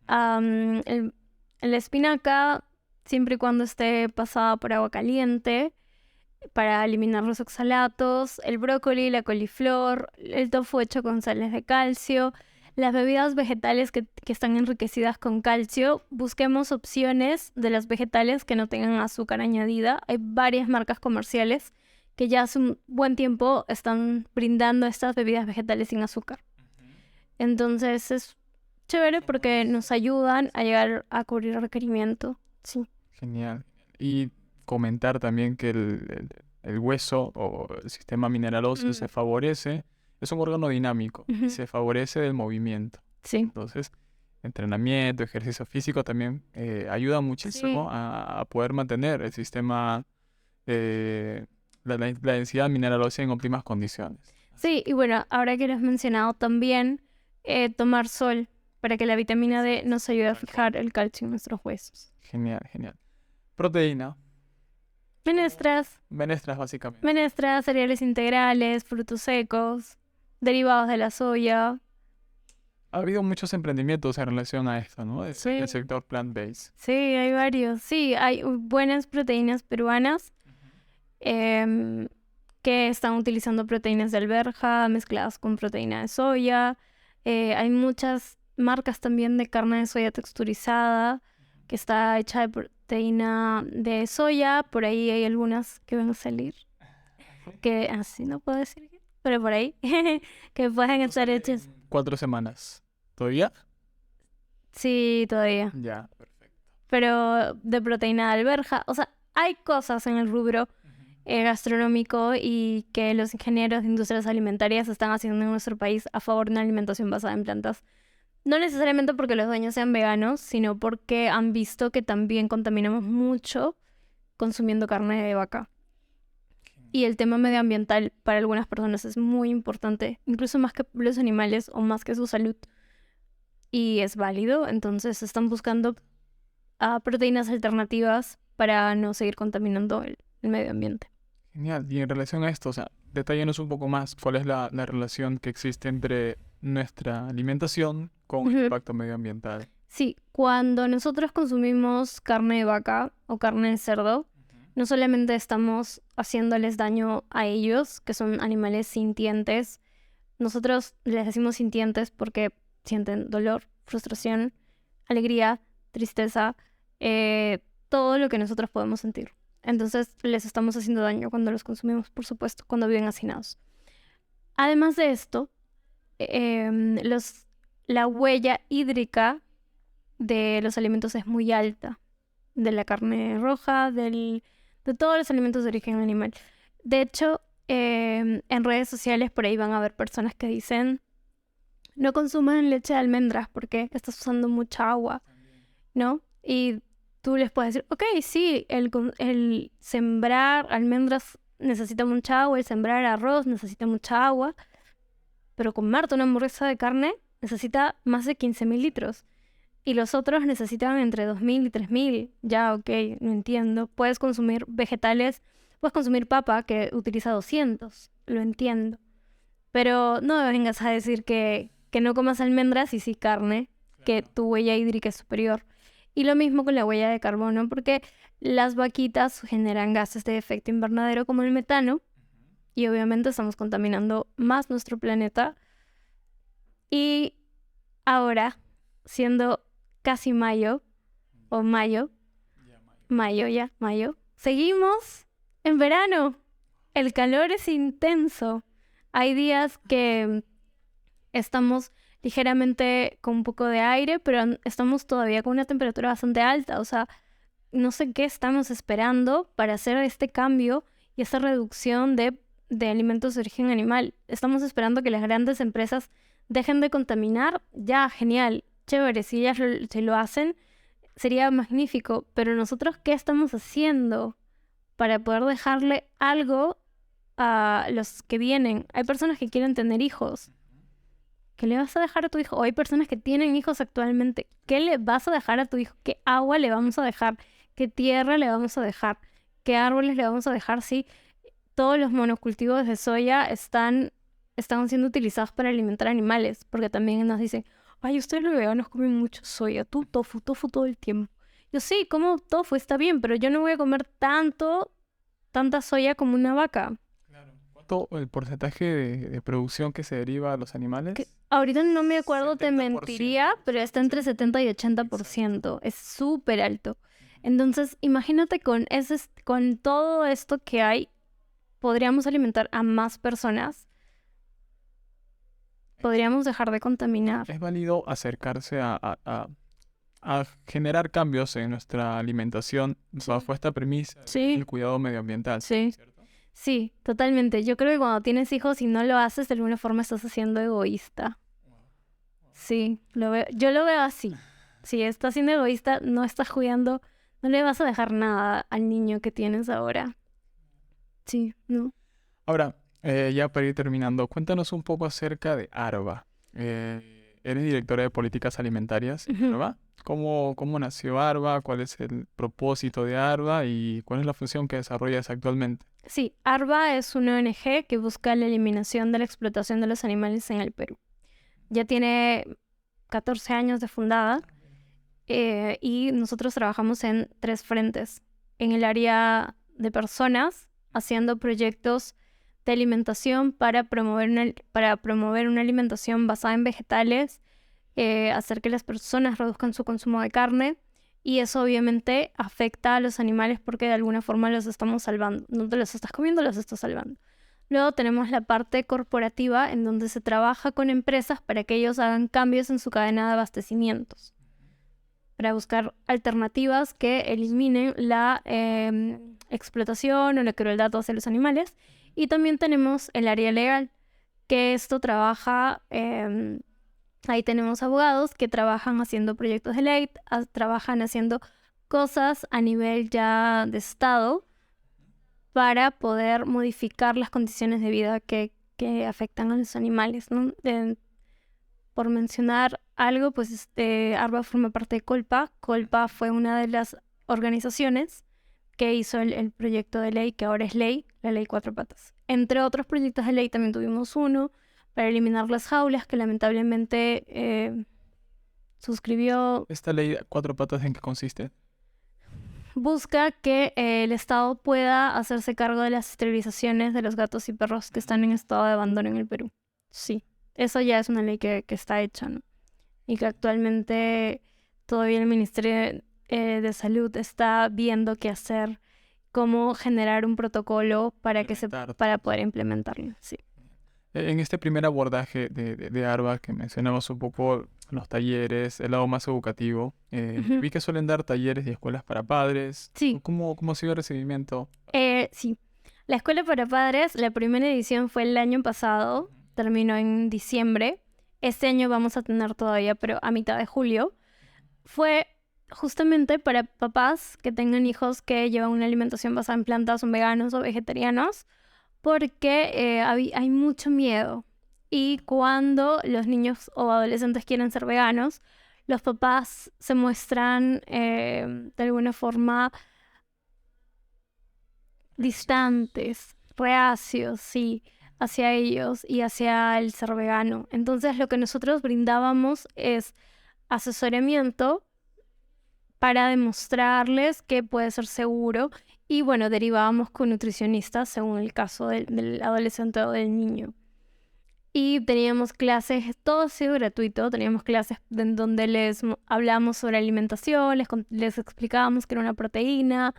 A: la espinaca, siempre y cuando esté pasada por agua caliente, para eliminar los oxalatos, el brócoli, la coliflor, el tofu hecho con sales de calcio, las bebidas vegetales que están enriquecidas con calcio. Busquemos opciones de las vegetales que no tengan azúcar añadida. Hay varias marcas comerciales que ya hace un buen tiempo están brindando estas bebidas vegetales sin azúcar. Entonces es chévere porque nos ayudan a llegar a cubrir el requerimiento. Sí.
B: Genial. Y comentar también que el hueso o el sistema mineral óseo se favorece, es un órgano dinámico, y se favorece del movimiento.
A: Sí.
B: Entonces, entrenamiento, ejercicio físico también ayuda muchísimo a poder mantener el sistema, la densidad mineral ósea en óptimas condiciones.
A: Sí, y bueno, ahora que lo has mencionado también, tomar sol para que la vitamina D nos ayude a fijar el calcio en nuestros huesos.
B: Genial, genial. Proteína.
A: Menestras,
B: Básicamente.
A: cereales integrales, frutos secos, derivados de la soya.
B: Ha habido muchos emprendimientos en relación a esto, ¿no?
A: Sí.
B: El sector plant-based.
A: Sí, hay varios. Sí, hay buenas proteínas peruanas que están utilizando proteínas de alberja mezcladas con proteína de soya. Hay muchas marcas también de carne de soya texturizada que está hecha de proteína de soya. Por ahí hay algunas que van a salir. Que así no puedo decir, pero por ahí. Que pueden estar hechas.
B: 4 semanas. ¿Todavía?
A: Sí, todavía.
B: Ya, perfecto.
A: Pero de proteína de alberja. O sea, hay cosas en el rubro gastronómico y que los ingenieros de industrias alimentarias están haciendo en nuestro país a favor de una alimentación basada en plantas. No necesariamente porque los dueños sean veganos, sino porque han visto que también contaminamos mucho consumiendo carne de vaca. Y el tema medioambiental para algunas personas es muy importante, incluso más que los animales o más que su salud. Y es válido, entonces están buscando proteínas alternativas para no seguir contaminando el medio ambiente.
B: Genial. Y en relación a esto, o sea, detállanos un poco más cuál es la relación que existe entre nuestra alimentación con el impacto medioambiental.
A: Sí, cuando nosotros consumimos carne de vaca o carne de cerdo, no solamente estamos haciéndoles daño a ellos, que son animales sintientes. Nosotros les decimos sintientes porque sienten dolor, frustración, alegría, tristeza, todo lo que nosotros podemos sentir. Entonces les estamos haciendo daño cuando los consumimos, por supuesto, cuando viven hacinados. Además de esto, la huella hídrica de los alimentos es muy alta. De la carne roja, de todos los alimentos de origen animal. De hecho, en redes sociales por ahí van a haber personas que dicen: no consuman leche de almendras porque estás usando mucha agua, ¿no? Y tú les puedes decir, ok, sí, el sembrar almendras necesita mucha agua, el sembrar arroz necesita mucha agua, pero comerte una hamburguesa de carne necesita más de 15.000 litros. Y los otros necesitan entre 2.000 y 3.000. Ya, ok, no entiendo. Puedes consumir vegetales, puedes consumir papa que utiliza 200. Lo entiendo. Pero no me vengas a decir que no comas almendras y sí carne, que tu huella hídrica es superior. Y lo mismo con la huella de carbono, porque las vaquitas generan gases de efecto invernadero como el metano. Y obviamente estamos contaminando más nuestro planeta. Y ahora, siendo casi mayo, o mayo, mayo, seguimos en verano. El calor es intenso. Hay días que estamos ligeramente con un poco de aire, pero estamos todavía con una temperatura bastante alta. O sea, no sé qué estamos esperando para hacer este cambio y esta reducción de alimentos de origen animal. Estamos esperando que las grandes empresas dejen de contaminar. Ya, genial, chévere, si ellas se lo hacen, sería magnífico. Pero nosotros, ¿qué estamos haciendo para poder dejarle algo a los que vienen? Hay personas que quieren tener hijos. ¿Qué le vas a dejar a tu hijo? O hay personas que tienen hijos actualmente. ¿Qué le vas a dejar a tu hijo? ¿Qué agua le vamos a dejar? ¿Qué tierra le vamos a dejar? ¿Qué árboles le vamos a dejar? Sí, todos los monocultivos de soya están siendo utilizados para alimentar animales. Porque también nos dicen, ay, ustedes los veganos comen mucho soya. Tú tofu todo el tiempo. Yo sí, como tofu, está bien, pero yo no voy a comer tanta soya como una vaca.
B: El porcentaje de producción que se deriva a los animales?
A: Ahorita no me acuerdo, te
B: 70%.
A: mentiría, pero está entre 70 y 80%. Es súper alto. Entonces, imagínate con todo esto que hay, podríamos alimentar a más personas. Podríamos dejar de contaminar.
B: Es válido acercarse a generar cambios en nuestra alimentación bajo esta premisa del cuidado medioambiental.
A: Sí.
B: ¿Cierto?
A: Sí, totalmente. Yo creo que cuando tienes hijos y no lo haces, de alguna forma estás siendo egoísta. Sí, yo lo veo así. Si estás siendo egoísta, no estás cuidando, no le vas a dejar nada al niño que tienes ahora. Sí, ¿no?
B: Ahora, ya para ir terminando, cuéntanos un poco acerca de ARBA. Eres directora de políticas alimentarias en ARBA. ¿Cómo nació ARBA? ¿Cuál es el propósito de ARBA? ¿Y cuál es la función que desarrollas actualmente?
A: Sí, ARBA es una ONG que busca la eliminación de la explotación de los animales en el Perú. Ya tiene 14 años de fundada y nosotros trabajamos en 3 frentes. En el área de personas, haciendo proyectos de alimentación para promover una alimentación basada en vegetales, hacer que las personas reduzcan su consumo de carne. Y eso obviamente afecta a los animales porque de alguna forma los estamos salvando. No te los estás comiendo, los estás salvando. Luego tenemos la parte corporativa en donde se trabaja con empresas para que ellos hagan cambios en su cadena de abastecimientos. Para buscar alternativas que eliminen la explotación o la crueldad hacia los animales. Y también tenemos el área legal, que esto trabaja... Ahí tenemos abogados que trabajan haciendo proyectos de ley, trabajan haciendo cosas a nivel ya de Estado para poder modificar las condiciones de vida que afectan a los animales, ¿no? Por mencionar algo, pues ARBA forma parte de Colpa. Colpa fue una de las organizaciones que hizo el proyecto de ley, que ahora es ley, la ley 4 patas. Entre otros proyectos de ley también tuvimos uno para eliminar las jaulas, que lamentablemente suscribió...
B: ¿Esta ley 4 patas en qué consiste?
A: Busca que el Estado pueda hacerse cargo de las esterilizaciones de los gatos y perros que están en estado de abandono en el Perú. Sí, eso ya es una ley que está hecha, ¿no? Y que actualmente todavía el Ministerio de Salud está viendo qué hacer, cómo generar un protocolo para poder implementarlo, sí.
B: En este primer abordaje de ARBA, que mencionamos un poco los talleres, el lado más educativo, vi que suelen dar talleres y escuelas para padres.
A: Sí.
B: ¿Cómo ha sido el recibimiento?
A: Sí. La escuela para padres, la primera edición fue el año pasado, terminó en diciembre. Este año vamos a tener todavía, pero a mitad de julio. Fue justamente para papás que tengan hijos que llevan una alimentación basada en plantas, son veganos o vegetarianos, porque hay mucho miedo. Y cuando los niños o adolescentes quieren ser veganos, los papás se muestran de alguna forma distantes, reacios, sí, hacia ellos y hacia el ser vegano. Entonces lo que nosotros brindábamos es asesoramiento para demostrarles que puede ser seguro. Y bueno, derivábamos con nutricionistas según el caso del adolescente o del niño. Y teníamos clases, todo ha sido gratuito, teníamos clases en donde les hablábamos sobre alimentación, les explicábamos qué era una proteína,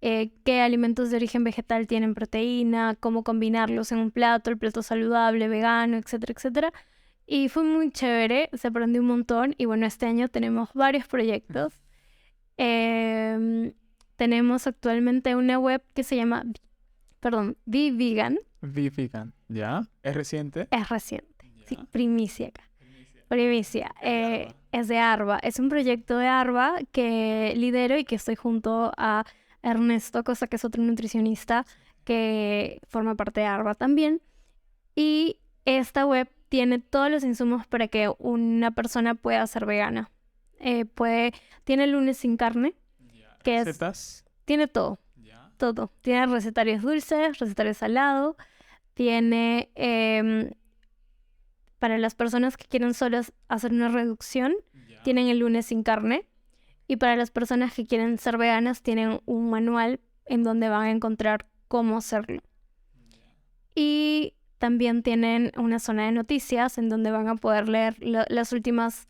A: qué alimentos de origen vegetal tienen proteína, cómo combinarlos en un plato, el plato saludable, vegano, etcétera, etcétera. Y fue muy chévere, se aprendió un montón y bueno, este año tenemos varios proyectos. Tenemos actualmente una web que se llama, Be Vegan.
B: Be Vegan, ¿ya? ¿Es reciente?
A: Es reciente,
B: Ya.
A: sí, primicia acá. Primicia.
B: Es de Arba.
A: Es de Arba. Es un proyecto de Arba que lidero y que estoy junto a Ernesto Cosa, que es otro nutricionista que forma parte de Arba también. Y esta web tiene todos los insumos para que una persona pueda ser vegana. Tiene lunes sin carne,
B: Ya.
A: que es,
B: ¿Recetas?
A: tiene todo.
B: Ya.
A: Todo. Tiene recetarios dulces, recetarios salados. Tiene para las personas que quieren solo hacer una reducción,
B: Ya.
A: tienen el lunes sin carne. Y para las personas que quieren ser veganas, tienen un manual en donde van a encontrar cómo hacerlo.
B: Ya.
A: Y también tienen una zona de noticias en donde van a poder leer las últimas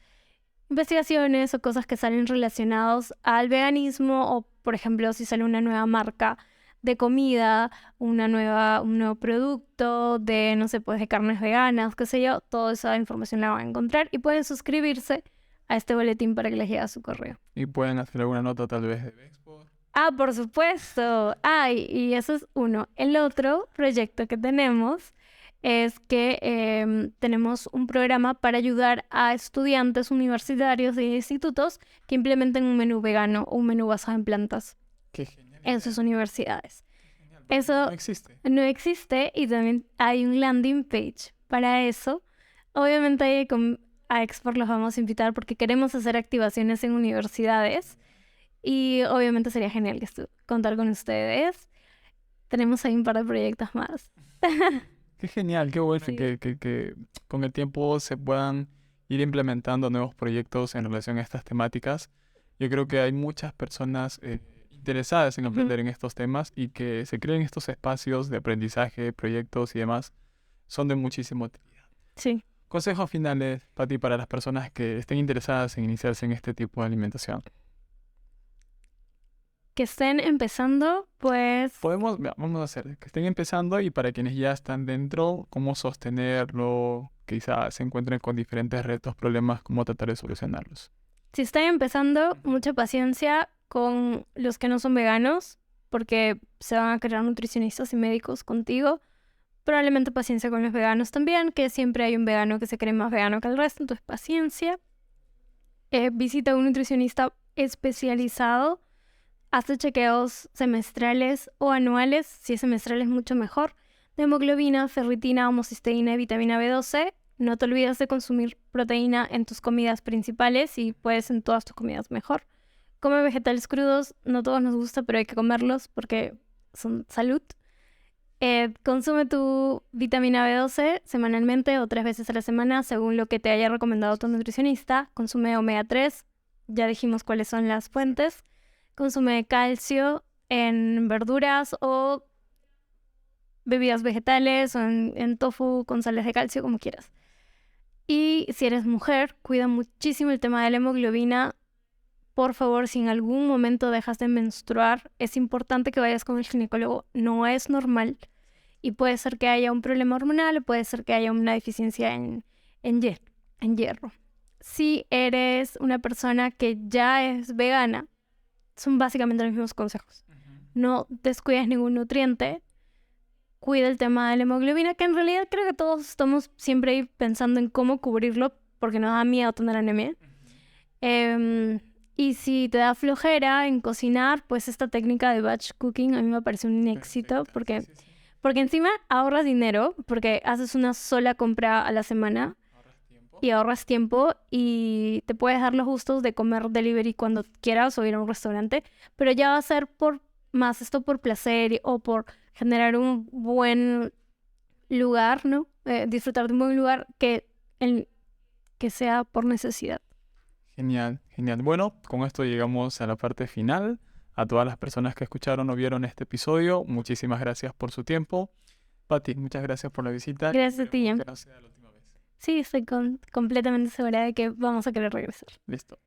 A: investigaciones o cosas que salen relacionados al veganismo o, por ejemplo, si sale una nueva marca de comida, un nuevo producto de, no sé, pues de carnes veganas, qué sé yo, toda esa información la van a encontrar y pueden suscribirse a este boletín para que les llegue a su correo.
B: Y pueden hacer alguna nota tal vez de Vexport.
A: Ah, por supuesto. Y eso es uno. El otro proyecto que tenemos es que tenemos un programa para ayudar a estudiantes universitarios e institutos que implementen un menú vegano o un menú basado en plantas
B: Qué genial.
A: en sus universidades.
B: Qué genial, porque
A: Eso
B: no existe.
A: no existe y también hay un landing page para eso. Obviamente a Export los vamos a invitar porque queremos hacer activaciones en universidades y obviamente sería genial contar con ustedes. Tenemos ahí un par de proyectos más.
B: Qué genial, qué bueno
A: Sí.
B: que con el tiempo se puedan ir implementando nuevos proyectos en relación a estas temáticas. Yo creo que hay muchas personas interesadas en aprender en estos temas y que se creen estos espacios de aprendizaje, proyectos y demás, son de muchísima utilidad.
A: Sí.
B: Consejos finales, Pati, para las personas que estén interesadas en iniciarse en este tipo de alimentación.
A: Que estén empezando, pues
B: Vamos a hacer que estén empezando y para quienes ya están dentro, cómo sostenerlo, quizás se encuentren con diferentes retos, problemas, cómo tratar de solucionarlos.
A: si están empezando, mucha paciencia con los que no son veganos, porque se van a crear nutricionistas y médicos contigo. Probablemente paciencia con los veganos también, que siempre hay un vegano que se cree más vegano que el resto, entonces paciencia. Visita a un nutricionista especializado. Hazte chequeos semestrales o anuales, si es semestral es mucho mejor, de hemoglobina, ferritina, homocisteína y vitamina B12. No te olvides de consumir proteína en tus comidas principales y puedes en todas tus comidas mejor. Come vegetales crudos, no todos nos gusta, pero hay que comerlos porque son salud. Consume tu vitamina B12 semanalmente o 3 veces a la semana, según lo que te haya recomendado tu nutricionista. Consume omega 3, ya dijimos cuáles son las fuentes. Consume calcio en verduras o bebidas vegetales o en tofu con sales de calcio, como quieras. Y si eres mujer, cuida muchísimo el tema de la hemoglobina. Por favor, si en algún momento dejas de menstruar, es importante que vayas con el ginecólogo. No es normal. Y puede ser que haya un problema hormonal o puede ser que haya una deficiencia en hierro. Si eres una persona que ya es vegana, son básicamente los mismos consejos. No descuides ningún nutriente. Cuida el tema de la hemoglobina, que en realidad creo que todos estamos siempre ahí pensando en cómo cubrirlo porque nos da miedo tener anemia. Y si te da flojera en cocinar, pues esta técnica de batch cooking a mí me parece un éxito porque encima ahorras dinero, porque haces una sola compra a la semana y ahorras tiempo y te puedes dar los gustos de comer delivery cuando quieras o ir a un restaurante, pero ya va a ser por placer o por generar un buen lugar, ¿no? Disfrutar de un buen lugar que sea por necesidad.
B: Genial, genial. Bueno, con esto llegamos a la parte final. A todas las personas que escucharon o vieron este episodio, muchísimas gracias por su tiempo. Pati, muchas gracias por la visita.
A: Gracias a ti, Jan.
B: Que no sea la última vez.
A: Sí, estoy completamente segura de que vamos a querer regresar.
B: Listo.